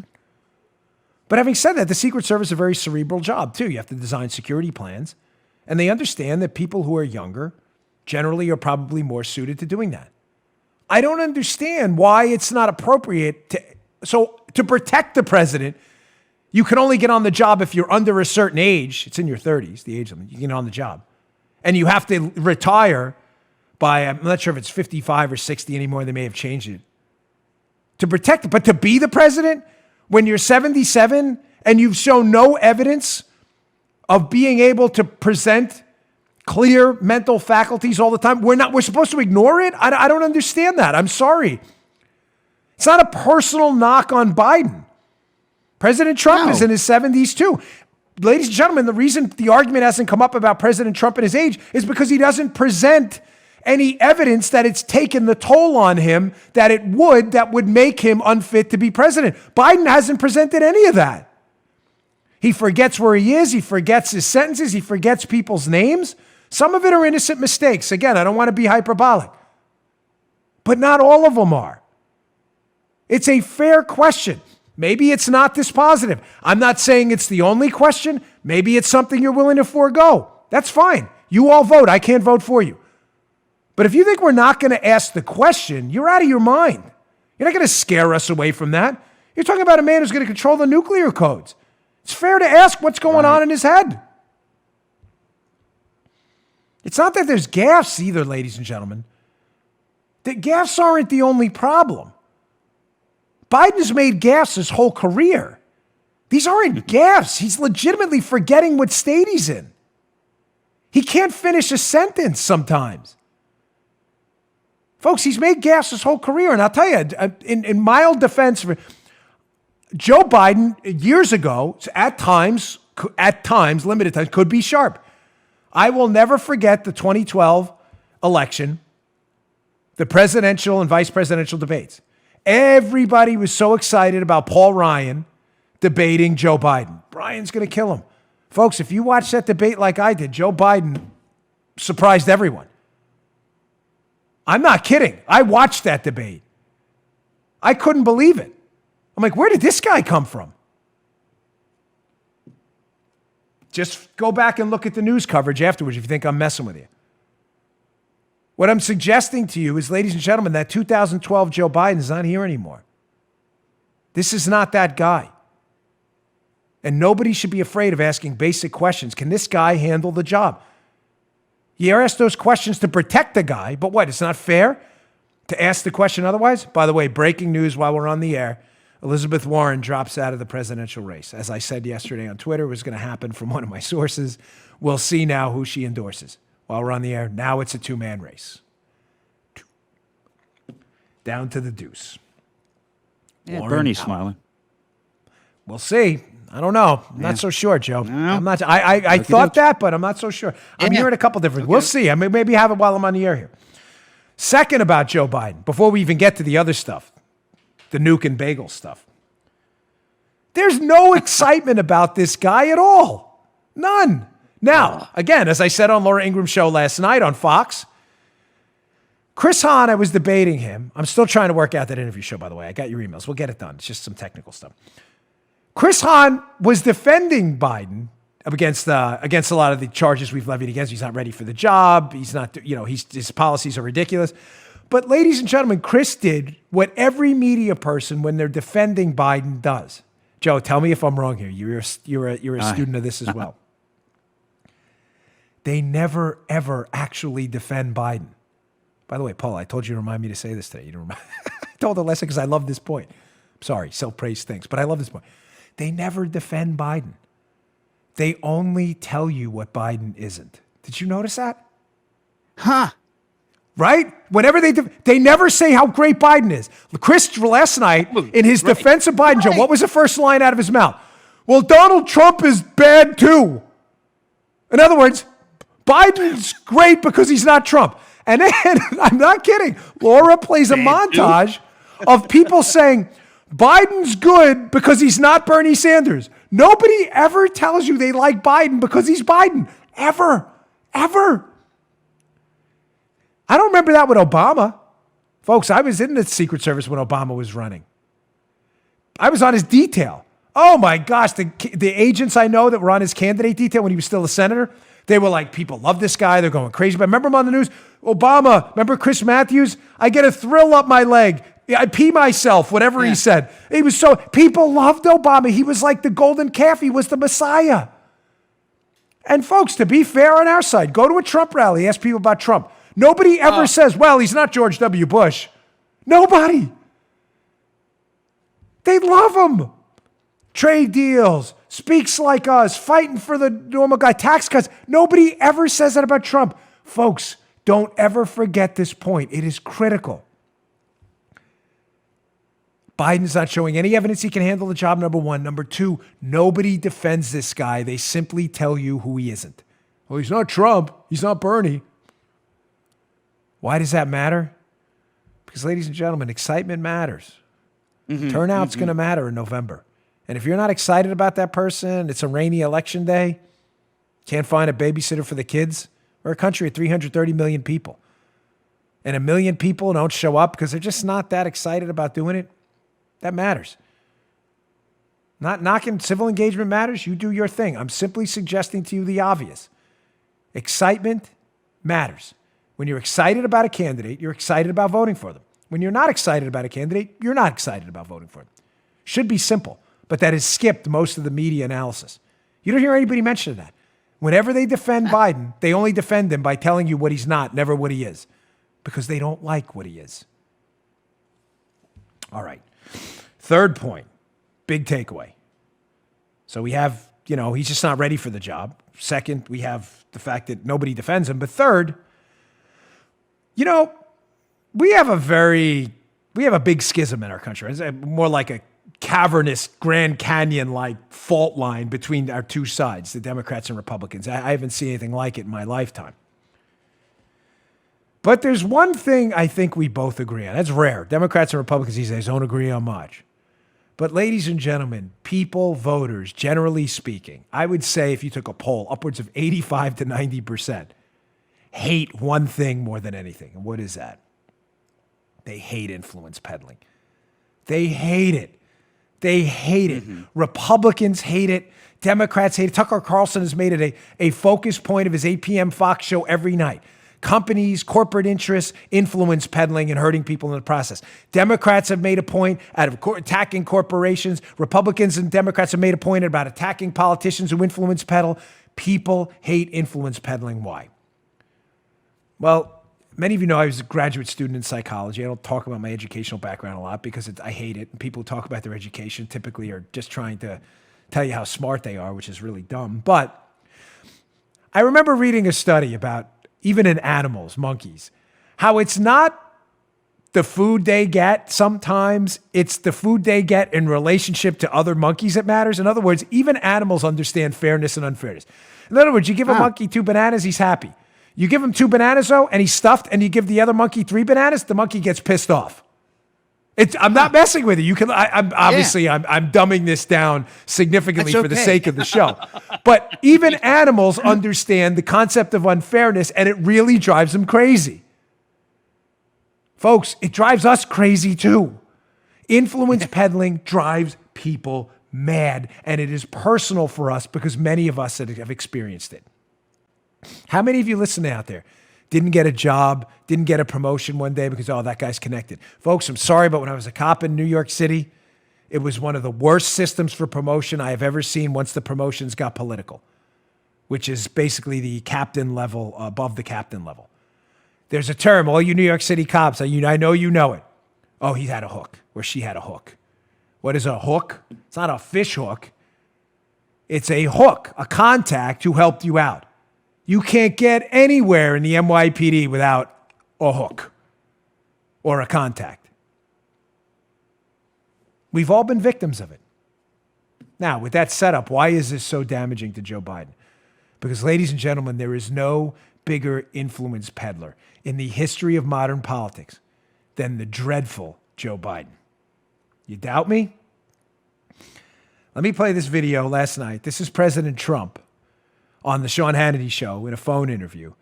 But having said that, the Secret Service is a very cerebral job, too. You have to design security plans, and they understand that people who are younger generally are probably more suited to doing that. I don't understand why it's not appropriate to protect the president. You can only get on the job if you're under a certain age. It's in your 30s, the age limit. You get on the job. And you have to retire by, I'm not sure if it's 55 or 60 anymore. They may have changed it. To protect it. But to be the president when you're 77 and you've shown no evidence of being able to present clear mental faculties all the time, we're supposed to ignore it? I don't understand that. I'm sorry. It's not a personal knock on Biden. President Trump is in his 70s too. Ladies and gentlemen, the reason the argument hasn't come up about President Trump and his age is because he doesn't present any evidence that it's taken the toll on him that would make him unfit to be president. Biden hasn't presented any of that. He forgets where he is. He forgets his sentences. He forgets people's names. Some of it are innocent mistakes. Again, I don't want to be hyperbolic. but not all of them are. It's a fair question. Maybe it's not this positive. I'm not saying it's the only question. Maybe it's something you're willing to forego. That's fine. You all vote. I can't vote for you. But if you think we're not going to ask the question, you're out of your mind. You're not going to scare us away from that. You're talking about a man who's going to control the nuclear codes. It's fair to ask what's going on in his head. It's not that there's gaffes either, ladies and gentlemen. The gaffes aren't the only problem. Biden's made gaffes his whole career. These aren't gaffes. He's legitimately forgetting what state he's in. He can't finish a sentence sometimes. Folks, he's made gaffes his whole career. And I'll tell you, in mild defense, Joe Biden, years ago, at times, limited times, could be sharp. I will never forget the 2012 election, the presidential and vice presidential debates. Everybody was so excited about Paul Ryan debating Joe Biden. Ryan's going to kill him. Folks, if you watch that debate like I did, Joe Biden surprised everyone. I'm not kidding. I watched that debate. I couldn't believe it. I'm like, where did this guy come from? Just go back and look at the news coverage afterwards if you think I'm messing with you. What I'm suggesting to you is, ladies and gentlemen, that 2012 Joe Biden is not here anymore. This is not that guy. And nobody should be afraid of asking basic questions. Can this guy handle the job? You ask those questions to protect the guy, but what? It's not fair to ask the question otherwise? By the way, breaking news while we're on the air. Elizabeth Warren drops out of the presidential race. As I said yesterday on Twitter, it was going to happen from one of my sources. We'll see now who she endorses. While we're on the air, now it's a two-man race. Down to the deuce. Yeah, Warren Bernie's out. smiling. We'll see. I don't know. I'm not so sure, Joe. No. I'm not. I thought that, but I'm not so sure. I'm hearing a couple different. We'll see. I may maybe have it while I'm on the air here. Second about Joe Biden, before we even get to the other stuff, the nuke and bagel stuff. There's no excitement about this guy at all. None. Now, again, as I said on Laura Ingram's show last night on Fox, Chris Hahn, I was debating him. I'm still trying to work out that interview show, by the way. I got your emails. We'll get it done. It's just some technical stuff. Chris Hahn was defending Biden against a lot of the charges we've levied against him. He's not ready for the job. He's not, his policies are ridiculous. But ladies and gentlemen, Chris did what every media person, when they're defending Biden, does. Joe, tell me if I'm wrong here. You're a student of this as well. They never, ever actually defend Biden. By the way, Paul, I told you to remind me to say this today. You don't remember? I told the lesson because I love this point. Sorry, self-praise stinks, but I love this point. They never defend Biden. They only tell you what Biden isn't. Did you notice that? Huh. Right? Whenever they never say how great Biden is. Chris, last night, in his defense of Biden, Joe, what was the first line out of his mouth? Well, Donald Trump is bad too. In other words, Biden's great because he's not Trump. And then, I'm not kidding, Laura plays a montage of people saying, Biden's good because he's not Bernie Sanders. Nobody ever tells you they like Biden because he's Biden. Ever. Ever. I don't remember that with Obama. Folks, I was in the Secret Service when Obama was running. I was on his detail. Oh my gosh, the agents I know that were on his candidate detail when he was still a senator, they were like, people love this guy. They're going crazy. But remember him on the news? Obama, remember Chris Matthews? I get a thrill up my leg. I pee myself, whatever he said. People loved Obama. He was like the golden calf. He was the Messiah. And folks, to be fair on our side, go to a Trump rally, ask people about Trump. Nobody ever says, well, he's not George W. Bush. Nobody. They love him. Trade deals, speaks like us, fighting for the normal guy, tax cuts. Nobody ever says that about Trump. Folks, don't ever forget this point. It is critical. Biden's not showing any evidence he can handle the job, number one. Number two, nobody defends this guy. They simply tell you who he isn't. Well, he's not Trump. He's not Bernie. Why does that matter? Because, ladies and gentlemen, excitement matters. Turnout's going to matter in November. And if you're not excited about that person, it's a rainy election day, can't find a babysitter for the kids. We're a country of 330 million people. and 1 million people don't show up because they're just not that excited about doing it, that matters. Not knocking civil engagement matters. You do your thing. I'm simply suggesting to you the obvious. Excitement matters. When you're excited about a candidate, you're excited about voting for them. When you're not excited about a candidate, you're not excited about voting for them. Should be simple, but that has skipped most of the media analysis. You don't hear anybody mention that. Whenever they defend Biden, they only defend him by telling you what he's not, never what he is, because they don't like what he is. All right. Third point, big takeaway. So we have, he's just not ready for the job. Second, we have the fact that nobody defends him. But third, we have a big schism in our country. It's more like a cavernous Grand Canyon-like fault line between our two sides, the Democrats and Republicans. I haven't seen anything like it in my lifetime. But there's one thing I think we both agree on. That's rare. Democrats and Republicans these days don't agree on much. But ladies and gentlemen, people, voters, generally speaking, I would say if you took a poll, upwards of 85 to 90% hate one thing more than anything. And what is that? They hate influence peddling. They hate it. They hate it. Mm-hmm. Republicans hate it. Democrats hate it. Tucker Carlson has made it a focus point of his 8 p.m. Fox show every night. Companies, corporate interests, influence peddling and hurting people in the process. Democrats have made a point out of attacking corporations. Republicans and Democrats have made a point about attacking politicians who influence peddle. People hate influence peddling. Why? Well, many of you know I was a graduate student in psychology. I don't talk about my educational background a lot because I hate it. And people who talk about their education typically are just trying to tell you how smart they are, which is really dumb. But I remember reading a study about even in animals, monkeys, how it's not the food they get. Sometimes it's the food they get in relationship to other monkeys that matters. In other words, even animals understand fairness and unfairness. In other words, you give a monkey 2 bananas, he's happy. You give him 2 bananas, though, and he's stuffed, and you give the other monkey 3 bananas, the monkey gets pissed off. I'm not messing with you. I'm dumbing this down significantly for the sake of the show. But even animals understand the concept of unfairness, and it really drives them crazy. Folks, it drives us crazy too. Influence peddling drives people mad, and it is personal for us because many of us have experienced it. How many of you listening out there didn't get a job, didn't get a promotion one day because, that guy's connected? Folks, I'm sorry, but when I was a cop in New York City, it was one of the worst systems for promotion I have ever seen once the promotions got political, which is basically the captain level, above the captain level. There's a term, all you New York City cops, I know you know it. Oh, he had a hook, or she had a hook. What is a hook? It's not a fish hook. It's a hook, a contact who helped you out. You can't get anywhere in the NYPD without a hook or a contact. We've all been victims of it. Now, with that setup, why is this so damaging to Joe Biden? Because, ladies and gentlemen, there is no bigger influence peddler in the history of modern politics than the dreadful Joe Biden. You doubt me? Let me play this video last night. This is President Trump on the Sean Hannity show in a phone interview,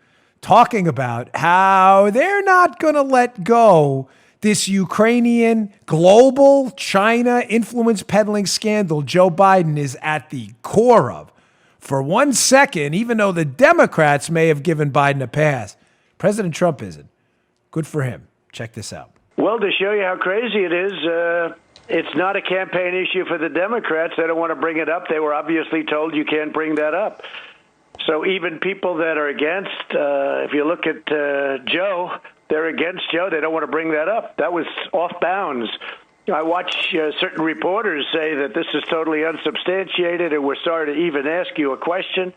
talking about how they're not going to let go this Ukrainian global China influence peddling scandal Joe Biden is at the core of. For 1 second, even though the Democrats may have given Biden a pass, President Trump isn't. Good for him. Check this out. Well, to show you how crazy it is, it's not a campaign issue for the Democrats. They don't want to bring it up. They were obviously told you can't bring that up. So even people that are against, if you look at Joe, they're against Joe. They don't want to bring that up. That was off bounds. I watch certain reporters say that this is totally unsubstantiated, and we're sorry to even ask you a question.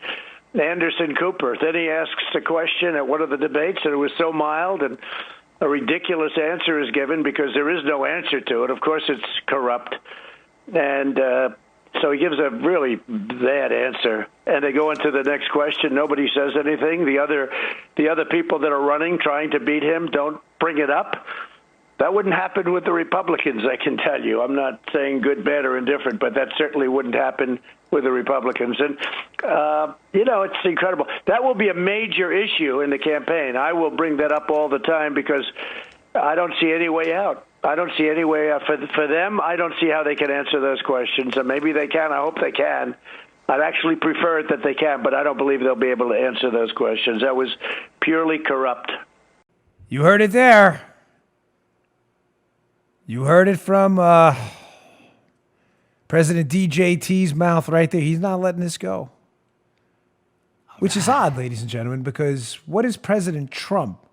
Anderson Cooper, then he asks a question at one of the debates, and it was so mild, and a ridiculous answer is given because there is no answer to it. Of course, it's corrupt. And so he gives a really bad answer, and they go into the next question. Nobody says anything. The other people that are running, trying to beat him, don't bring it up. That wouldn't happen with the Republicans, I can tell you. I'm not saying good, bad, or indifferent, but that certainly wouldn't happen with the Republicans. And, it's incredible. That will be a major issue in the campaign. I will bring that up all the time because I don't see any way out. I don't see any way out. For them, I don't see how they can answer those questions. And maybe they can. I hope they can. I'd actually prefer it that they can, but I don't believe they'll be able to answer those questions. That was purely corrupt. You heard it there. You heard it from President DJT's mouth right there. He's not letting this go. Which is odd, ladies and gentlemen, because what has President Trump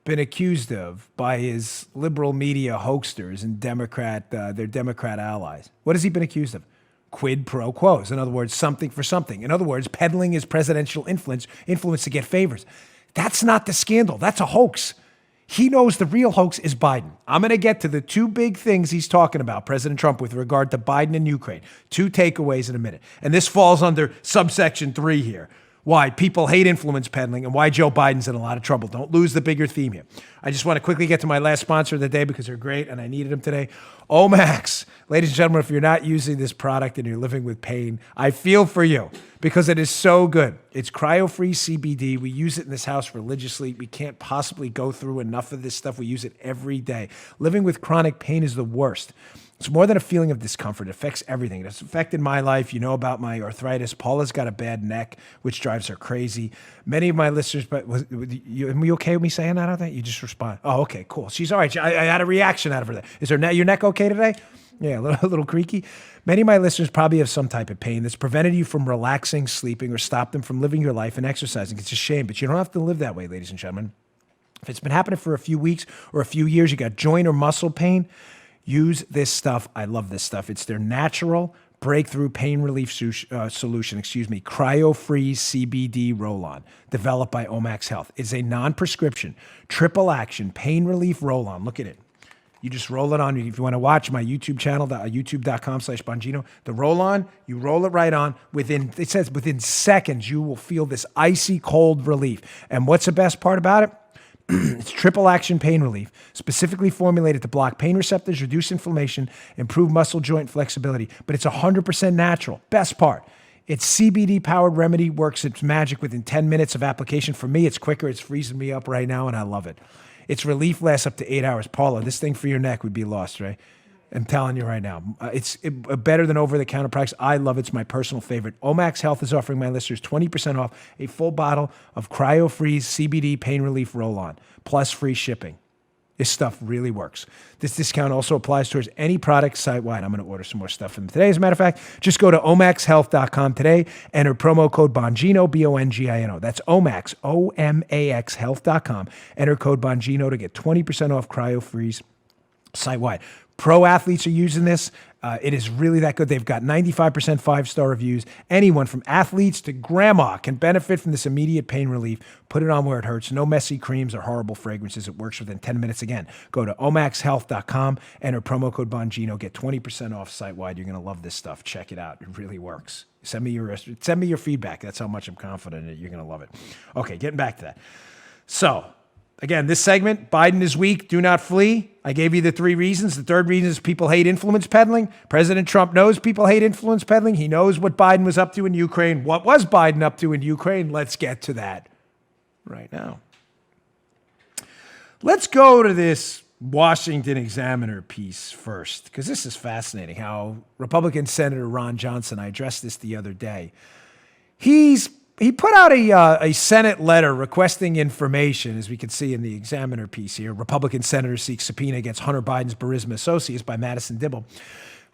been accused of by his liberal media hoaxsters and their Democrat allies? What has he been accused of? Quid pro quos. In other words, something for something. In other words, peddling his presidential influence to get favors. That's not the scandal. That's a hoax. He knows the real hoax is Biden. I'm going to get to the two big things he's talking about, President Trump, with regard to Biden and Ukraine. Two takeaways in a minute. And this falls under subsection 3 here. Why people hate influence peddling and why Joe Biden's in a lot of trouble. Don't lose the bigger theme here. I just want to quickly get to my last sponsor of the day because they're great and I needed them today. Omax. Ladies and gentlemen, if you're not using this product and you're living with pain, I feel for you because it is so good. It's cryo-free CBD. We use it in this house religiously. We can't possibly go through enough of this stuff. We use it every day. Living with chronic pain is the worst. It's more than a feeling of discomfort. It affects everything. It's affected my life. You know about my arthritis. Paula's got a bad neck, which drives her crazy. Many of my listeners, but are you okay with me saying that? I think you just respond. Oh, okay, cool. She's all right. I had a reaction out of her there. Is your neck okay today? Yeah, a little creaky. Many of my listeners probably have some type of pain that's prevented you from relaxing, sleeping, or stopped them from living your life and exercising. It's a shame, but you don't have to live that way, ladies and gentlemen. If it's been happening for a few weeks or a few years, you got joint or muscle pain, use this stuff. I love this stuff. It's their natural breakthrough pain relief solution, cryo-free CBD roll-on, developed by Omax Health. It's a non-prescription, triple-action pain relief roll-on. Look at it. You just roll it on. If you want to watch my YouTube channel, youtube.com/Bongino, the roll-on, you roll it right on. It says within seconds, you will feel this icy cold relief. And what's the best part about it? It's triple action pain relief, specifically formulated to block pain receptors, reduce inflammation, improve muscle joint flexibility. But it's 100% natural. Best part. Its CBD-powered remedy works its magic within 10 minutes of application. For me, it's quicker. It's freezing me up right now, and I love it. Its relief lasts up to 8 hours. Paula, this thing for your neck would be lost, right? I'm telling you right now. It's better than over-the-counter products. I love it. It's my personal favorite. Omax Health is offering my listeners 20% off a full bottle of cryo-free CBD pain relief roll-on, plus free shipping. This stuff really works. This discount also applies towards any product site-wide. I'm going to order some more stuff from them today. As a matter of fact, just go to omaxhealth.com today, enter promo code Bongino, Bongino. That's Omax, OMAX health.com. Enter code Bongino to get 20% off cryo-freeze site-wide. Pro athletes are using this. It is really that good. They've got 95% five-star reviews. Anyone from athletes to grandma can benefit from this immediate pain relief. Put it on where it hurts. No messy creams or horrible fragrances. It works within 10 minutes. Again, go to omaxhealth.com, enter promo code Bongino, get 20% off site-wide. You're going to love this stuff. Check it out. It really works. Send me your feedback. That's how much I'm confident in it. You're going to love it. Okay, getting back to that. So, again, this segment, Biden is weak, do not flee. I gave you the 3 reasons. The third reason is people hate influence peddling. President Trump knows people hate influence peddling. He knows what Biden was up to in Ukraine. What was Biden up to in Ukraine? Let's get to that right now. Let's go to this Washington Examiner piece first, because this is fascinating how Republican Senator Ron Johnson, I addressed this the other day, he put out a Senate letter requesting information, as we can see in the Examiner piece here. Republican senator seeks subpoena against Hunter Biden's Burisma associates by Madison Dibble.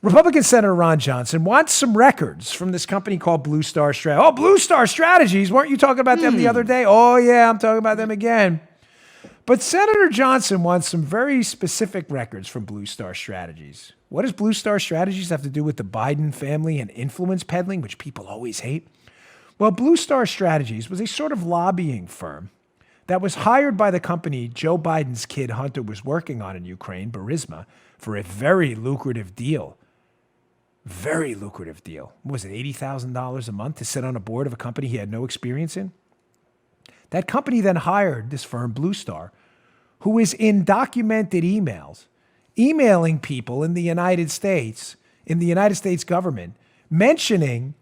Republican Senator Ron Johnson wants some records from this company called Blue Star Strategies. Oh, Blue Star Strategies. Weren't you talking about them the other day? Oh, yeah, I'm talking about them again. But Senator Johnson wants some very specific records from Blue Star Strategies. What does Blue Star Strategies have to do with the Biden family and influence peddling, which people always hate? Well, Blue Star Strategies was a sort of lobbying firm that was hired by the company Joe Biden's kid Hunter was working on in Ukraine, Burisma, for a very lucrative deal. Very lucrative deal. What was it, $80,000 a month to sit on a board of a company he had no experience in? That company then hired this firm, Blue Star, who is in documented emails, emailing people in the United States government, mentioning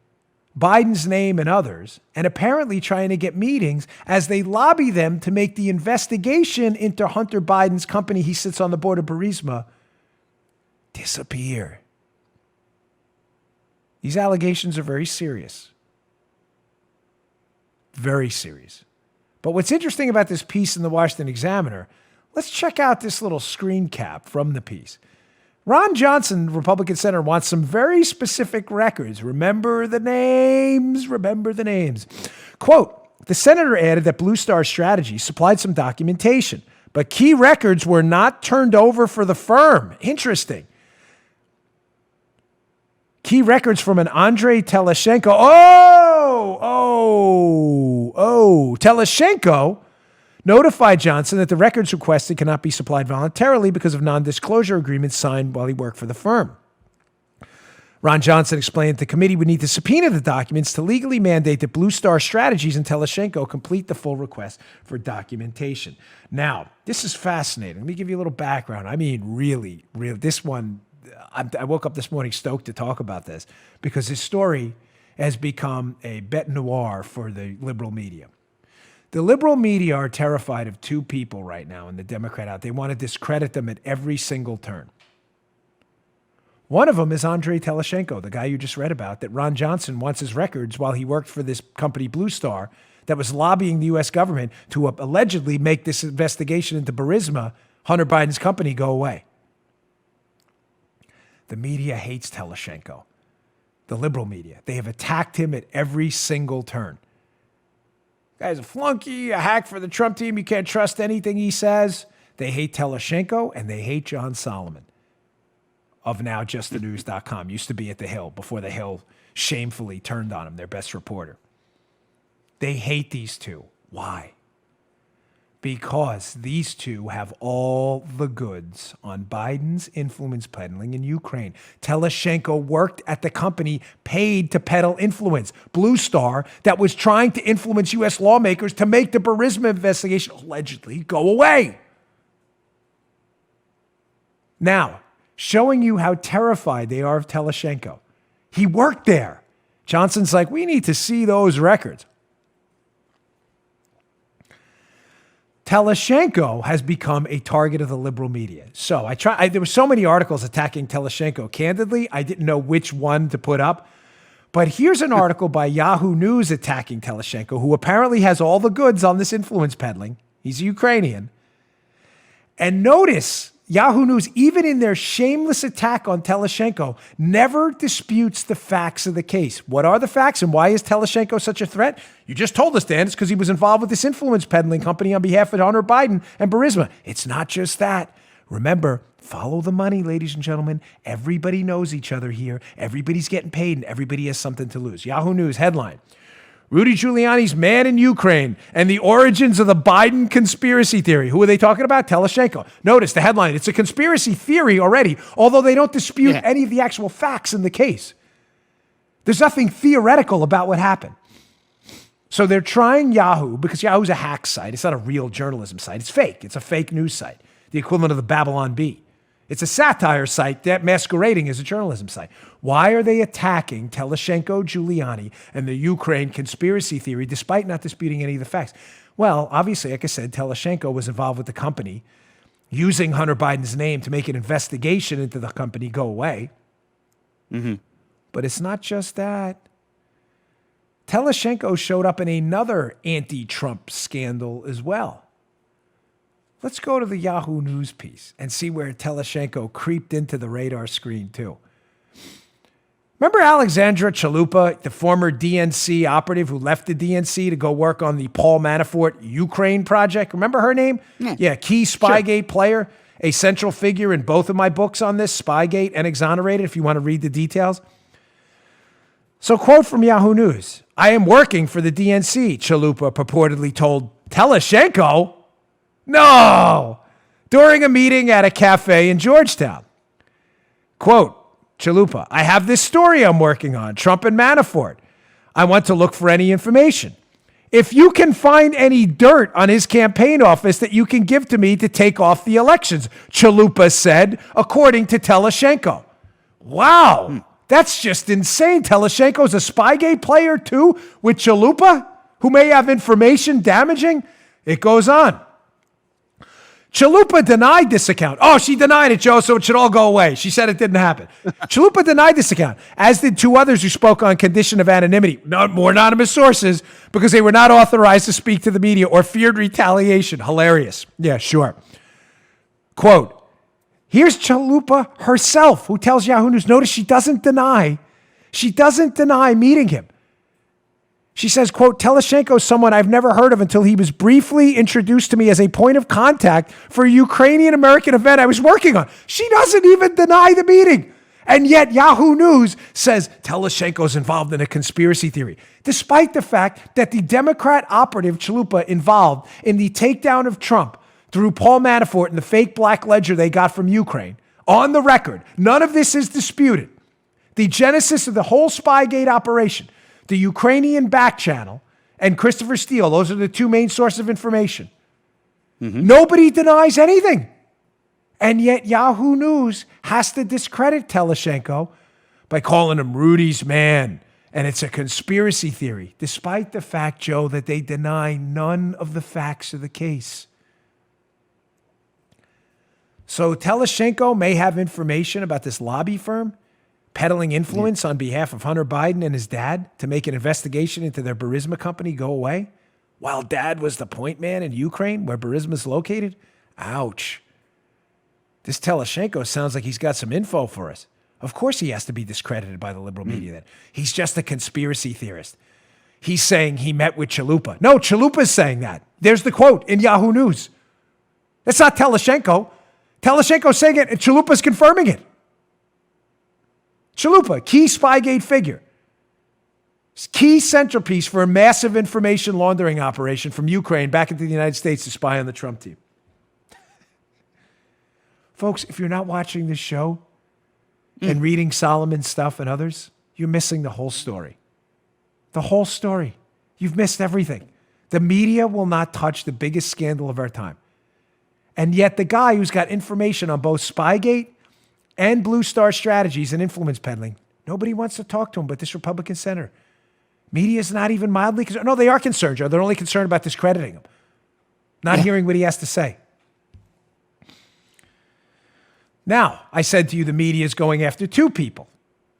Biden's name and others, and apparently trying to get meetings as they lobby them to make the investigation into Hunter Biden's company he sits on the board of Burisma disappear. These allegations are very serious. Very serious. But what's interesting about this piece in the Washington Examiner, let's check out this little screen cap from the piece. Ron Johnson, Republican senator, wants some very specific records. Remember the names. Quote, the senator added that Blue Star Strategy supplied some documentation, but key records were not turned over for the firm. Interesting. Key records from an Andrei Teleshenko. Teleshenko notified Johnson that the records requested cannot be supplied voluntarily because of non-disclosure agreements signed while he worked for the firm. Ron Johnson explained the committee would need to subpoena the documents to legally mandate that Blue Star Strategies and Teleshenko complete the full request for documentation. Now, this is fascinating. Let me give you a little background. I mean, really, this one, I woke up this morning stoked to talk about this because this story has become a bête noire for the liberal media. The liberal media are terrified of two people right now in the Democrat out. They want to discredit them at every single turn. One of them is Andrei Teleshenko, the guy you just read about, that Ron Johnson wants his records while he worked for this company, Blue Star, that was lobbying the U.S. government to allegedly make this investigation into Burisma, Hunter Biden's company, go away. The media hates Teleshenko. The liberal media. They have attacked him at every single turn. Guy's a flunky, a hack for the Trump team. You can't trust anything he says. They hate Teleshenko and they hate John Solomon of now justthenews.com. Used to be at The Hill before The Hill shamefully turned on him, their best reporter. They hate these two. Why? Because these two have all the goods on Biden's influence peddling in Ukraine. Teleshenko worked at the company paid to peddle influence, Blue Star, that was trying to influence U.S. lawmakers to make the Burisma investigation allegedly go away. Now, showing you how terrified they are of Teleshenko. He worked there. Johnson's like, we need to see those records. Teleshenko has become a target of the liberal media. So there were so many articles attacking Teleshenko. Candidly, I didn't know which one to put up. But here's an article by Yahoo News attacking Teleshenko, who apparently has all the goods on this influence peddling. He's a Ukrainian. And notice, Yahoo News, even in their shameless attack on Teleshenko, never disputes the facts of the case. What are the facts and why is Teleshenko such a threat? You just told us, Dan, it's because he was involved with this influence peddling company on behalf of Hunter Biden and Burisma. It's not just that. Remember, follow the money, ladies and gentlemen. Everybody knows each other here. Everybody's getting paid and everybody has something to lose. Yahoo News headline. Rudy Giuliani's man in Ukraine and the origins of the Biden conspiracy theory. Who are they talking about? Teleshenko. Notice the headline. It's a conspiracy theory already, although they don't dispute any of the actual facts in the case. There's nothing theoretical about what happened. So they're trying Yahoo, because Yahoo's a hack site. It's not a real journalism site. It's fake. It's a fake news site, the equivalent of the Babylon Bee. It's a satire site that masquerading as a journalism site. Why are they attacking Teleshenko, Giuliani, and the Ukraine conspiracy theory despite not disputing any of the facts? Well, obviously, like I said, Teleshenko was involved with the company using Hunter Biden's name to make an investigation into the company go away. Mm-hmm. But it's not just that. Teleshenko showed up in another anti-Trump scandal as well. Let's go to the Yahoo News piece and see where Teleshenko creeped into the radar screen too. Remember Alexandra Chalupa, the former DNC operative who left the DNC to go work on the Paul Manafort Ukraine project? Remember her name? Yeah, key Spygate player, a central figure in both of my books on this, Spygate and Exonerated, if you want to read the details. So quote from Yahoo News, I am working for the DNC, Chalupa purportedly told Teleshenko. No! During a meeting at a cafe in Georgetown. Quote, Chalupa, I have this story I'm working on, Trump and Manafort. I want to look for any information. If you can find any dirt on his campaign office that you can give to me to take off the elections, Chalupa said, according to Teleshenko. Wow, that's just insane. Teleshenko's a Spygate player too with Chalupa, who may have information damaging. It goes on. Chalupa denied this account. Oh, she denied it, Joe, so it should all go away. She said it didn't happen. Chalupa denied this account, as did two others who spoke on condition of anonymity. More anonymous sources, because they were not authorized to speak to the media or feared retaliation. Hilarious. Yeah, sure. Quote, here's Chalupa herself, who tells Yahoo News, notice she doesn't deny meeting him. She says, quote, Teleshenko is someone I've never heard of until he was briefly introduced to me as a point of contact for a Ukrainian-American event I was working on. She doesn't even deny the meeting. And yet Yahoo News says Teleshenko's involved in a conspiracy theory, despite the fact that the Democrat operative Chalupa involved in the takedown of Trump through Paul Manafort and the fake black ledger they got from Ukraine. On the record, none of this is disputed. The genesis of the whole Spygate operation, the Ukrainian back channel, and Christopher Steele, those are the two main sources of information. Nobody denies anything. And yet Yahoo News has to discredit Teleshenko by calling him Rudy's man. And it's a conspiracy theory, despite the fact, Joe, that they deny none of the facts of the case. So Teleshenko may have information about this lobby firm peddling influence on behalf of Hunter Biden and his dad to make an investigation into their Burisma company go away, while dad was the point man in Ukraine where Burisma is located. Ouch. This Teleshenko sounds like he's got some info for us. Of course he has to be discredited by the liberal media then. He's just a conspiracy theorist. He's saying he met with Chalupa. No, Chalupa's saying that. There's the quote in Yahoo News. That's not Teleshenko. Teleshenko's saying it and Chalupa's confirming it. Chalupa, key Spygate figure. Key centerpiece for a massive information laundering operation from Ukraine back into the United States to spy on the Trump team. Folks, if you're not watching this show and reading Solomon's stuff and others, you're missing the whole story. The whole story. You've missed everything. The media will not touch the biggest scandal of our time. And yet the guy who's got information on both Spygate and Blue Star Strategies and influence peddling, nobody wants to talk to him but this Republican senator. Media is not even mildly concerned. No, they are concerned, Joe. They're only concerned about discrediting him, not hearing what he has to say. Now, I said to you the media is going after two people,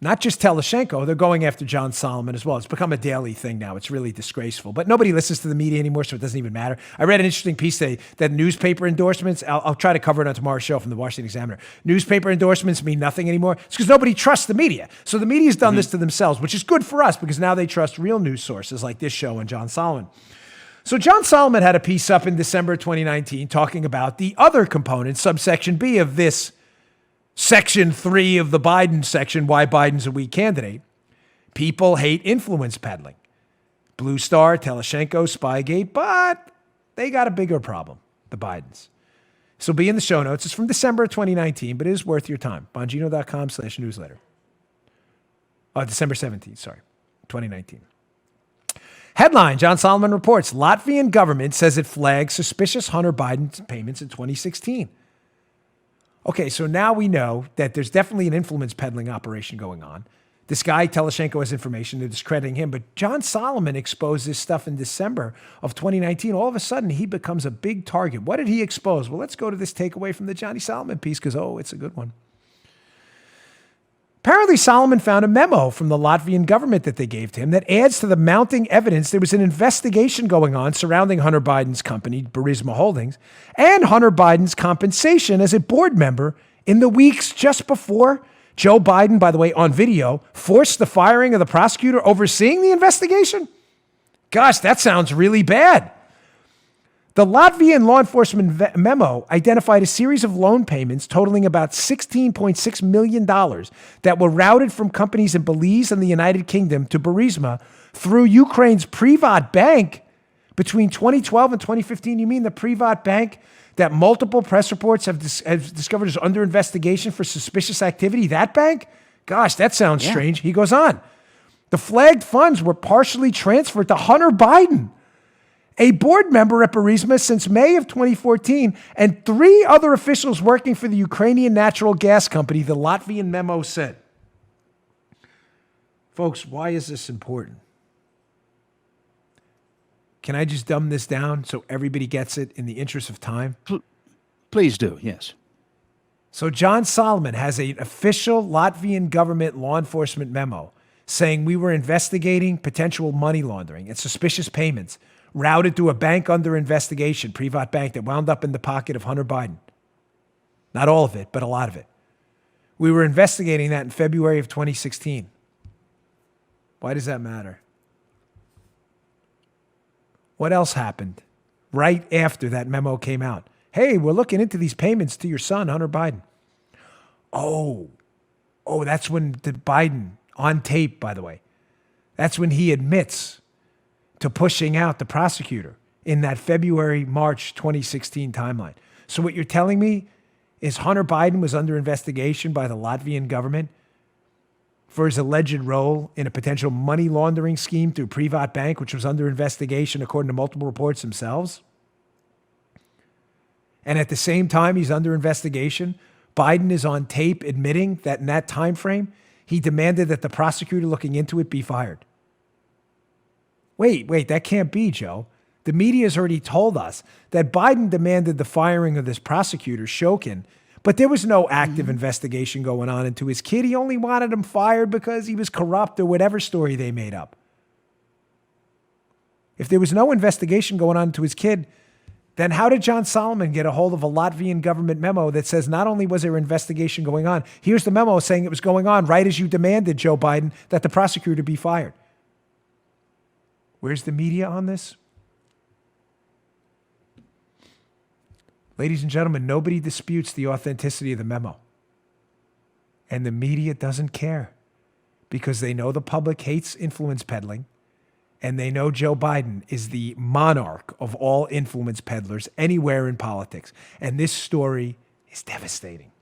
not just Teleshenko. They're going after John Solomon as well. It's become a daily thing now. It's really disgraceful. But nobody listens to the media anymore, so it doesn't even matter. I read an interesting piece today that newspaper endorsements, I'll try to cover it on tomorrow's show from the Washington Examiner. Newspaper endorsements mean nothing anymore. It's because nobody trusts the media. So the media's done this to themselves, which is good for us because now they trust real news sources like this show and John Solomon. So John Solomon had a piece up in December 2019 talking about the other component, subsection B of this Section 3 of the Biden section, why Biden's a weak candidate. People hate influence peddling. Blue Star, Teleshenko, Spygate, but they got a bigger problem, the Bidens. This will be in the show notes. It's from December 2019, but it is worth your time. Bongino.com/newsletter. December 17th, 2019. Headline, John Solomon reports, Latvian government says it flagged suspicious Hunter Biden payments in 2016. Okay, so now we know that there's definitely an influence peddling operation going on. This guy, Teleshenko, has information. They're discrediting him. But John Solomon exposed this stuff in December of 2019. All of a sudden, he becomes a big target. What did he expose? Well, let's go to this takeaway from the Johnny Solomon piece because, it's a good one. Apparently, Solomon found a memo from the Latvian government that they gave to him that adds to the mounting evidence there was an investigation going on surrounding Hunter Biden's company, Burisma Holdings, and Hunter Biden's compensation as a board member in the weeks just before Joe Biden, by the way, on video, forced the firing of the prosecutor overseeing the investigation. Gosh, that sounds really bad. The Latvian law enforcement memo identified a series of loan payments totaling about $16.6 million that were routed from companies in Belize and the United Kingdom to Burisma through Ukraine's Privat Bank between 2012 and 2015. You mean the Privat Bank that multiple press reports have discovered is under investigation for suspicious activity? That bank? Gosh, that sounds strange. He goes on. The flagged funds were partially transferred to Hunter Biden a board member at Burisma since May of 2014, and 3 other officials working for the Ukrainian natural gas company, the Latvian memo said. Folks, why is this important? Can I just dumb this down so everybody gets it in the interest of time? Please do, yes. So John Solomon has an official Latvian government law enforcement memo saying we were investigating potential money laundering and suspicious payments routed through a bank under investigation, Privat Bank, that wound up in the pocket of Hunter Biden. Not all of it, but a lot of it. We were investigating that in February of 2016. Why does that matter? What else happened right after that memo came out? Hey, we're looking into these payments to your son, Hunter Biden. Oh, that's when the Biden, on tape, by the way, that's when he admits to pushing out the prosecutor in that February, March 2016 timeline. So what you're telling me is Hunter Biden was under investigation by the Latvian government for his alleged role in a potential money laundering scheme through Privat Bank, which was under investigation according to multiple reports themselves. And at the same time he's under investigation, Biden is on tape admitting that in that time frame, he demanded that the prosecutor looking into it be fired. Wait, that can't be, Joe. The media has already told us that Biden demanded the firing of this prosecutor, Shokin, but there was no active investigation going on into his kid. He only wanted him fired because he was corrupt or whatever story they made up. If there was no investigation going on into his kid, then how did John Solomon get a hold of a Latvian government memo that says not only was there an investigation going on, here's the memo saying it was going on right as you demanded, Joe Biden, that the prosecutor be fired. Where's the media on this? Ladies and gentlemen, nobody disputes the authenticity of the memo. And the media doesn't care because they know the public hates influence peddling, and they know Joe Biden is the monarch of all influence peddlers anywhere in politics. And this story is devastating.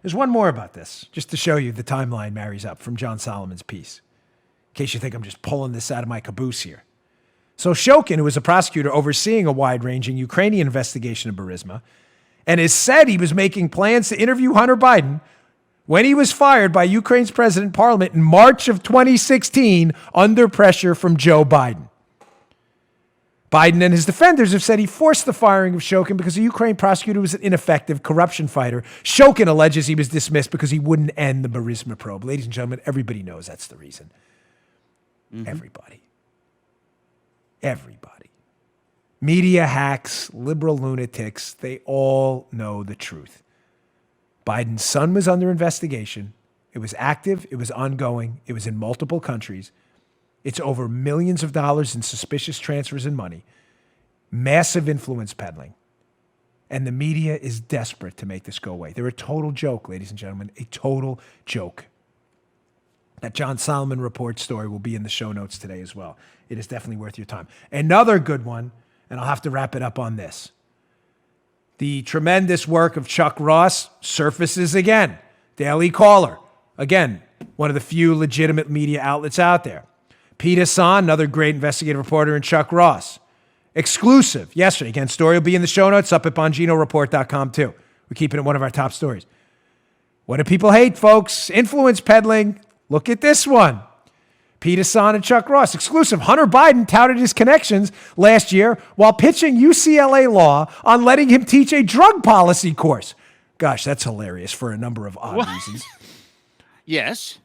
There's one more about this, just to show you the timeline marries up from John Solomon's piece, in case you think I'm just pulling this out of my caboose here. So Shokin, who was a prosecutor overseeing a wide-ranging Ukrainian investigation of Burisma, and has said he was making plans to interview Hunter Biden when he was fired by Ukraine's president parliament in March of 2016 under pressure from Joe Biden. Biden and his defenders have said he forced the firing of Shokin because the Ukraine prosecutor was an ineffective corruption fighter. Shokin alleges he was dismissed because he wouldn't end the Burisma probe. Ladies and gentlemen, everybody knows that's the reason. Everybody. Media hacks, liberal lunatics, they all know the truth. Biden's son was under investigation. It was active. It was ongoing. It was in multiple countries. It's over millions of dollars in suspicious transfers and money. Massive influence peddling. And the media is desperate to make this go away. They're a total joke, ladies and gentlemen, a total joke. That John Solomon Report story will be in the show notes today as well. It is definitely worth your time. Another good one, and I'll have to wrap it up on this. The tremendous work of Chuck Ross surfaces again. Daily Caller. Again, one of the few legitimate media outlets out there. Pete Hassan, another great investigative reporter, and Chuck Ross. Exclusive yesterday. Again, story will be in the show notes up at BonginoReport.com too. We're keeping it one of our top stories. What do people hate, folks? Influence peddling. Look at this one. Pete Hassan and Chuck Ross. Exclusive. Hunter Biden touted his connections last year while pitching UCLA law on letting him teach a drug policy course. Gosh, that's hilarious for a number of odd reasons. Yes.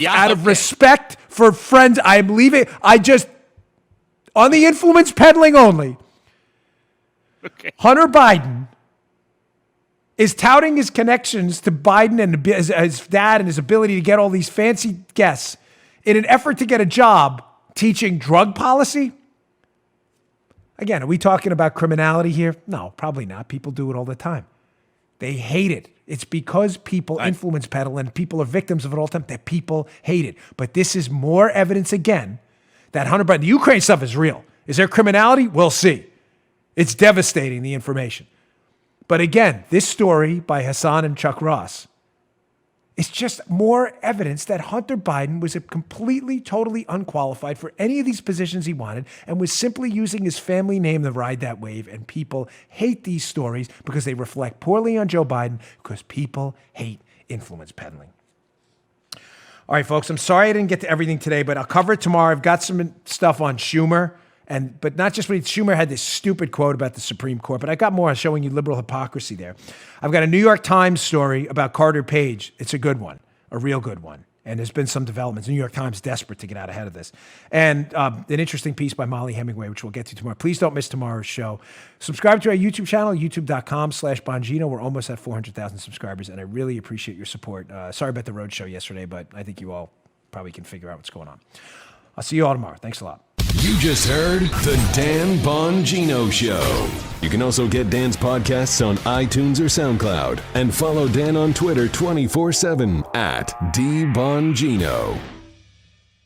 Out of respect for friends, I'm leaving. On the influence peddling only. Okay. Hunter Biden is touting his connections to Biden and his dad and his ability to get all these fancy guests in an effort to get a job teaching drug policy. Again, are we talking about criminality here? No, probably not. People do it all the time. They hate it. It's because people influence peddle and people are victims of it all the time that people hate it. But this is more evidence again that Hunter Biden, the Ukraine stuff is real. Is there criminality? We'll see. It's devastating, the information. But again, this story by Hassan and Chuck Ross It's just more evidence that Hunter Biden was completely, totally unqualified for any of these positions he wanted and was simply using his family name to ride that wave. And people hate these stories because they reflect poorly on Joe Biden, because people hate influence peddling. All right, folks, I'm sorry I didn't get to everything today, but I'll cover it tomorrow. I've got some stuff on Schumer. But not just when Schumer had this stupid quote about the Supreme Court, but I got more on showing you liberal hypocrisy there. I've got a New York Times story about Carter Page. It's a good one, a real good one. And there's been some developments. The New York Times desperate to get out ahead of this. And an interesting piece by Molly Hemingway, which we'll get to tomorrow. Please don't miss tomorrow's show. Subscribe to our YouTube channel, youtube.com/Bongino. We're almost at 400,000 subscribers, and I really appreciate your support. Sorry about the road show yesterday, but I think you all probably can figure out what's going on. I'll see you all tomorrow. Thanks a lot. You just heard The Dan Bongino Show. You can also get Dan's podcasts on iTunes or SoundCloud. And follow Dan on Twitter 24/7 @DBongino.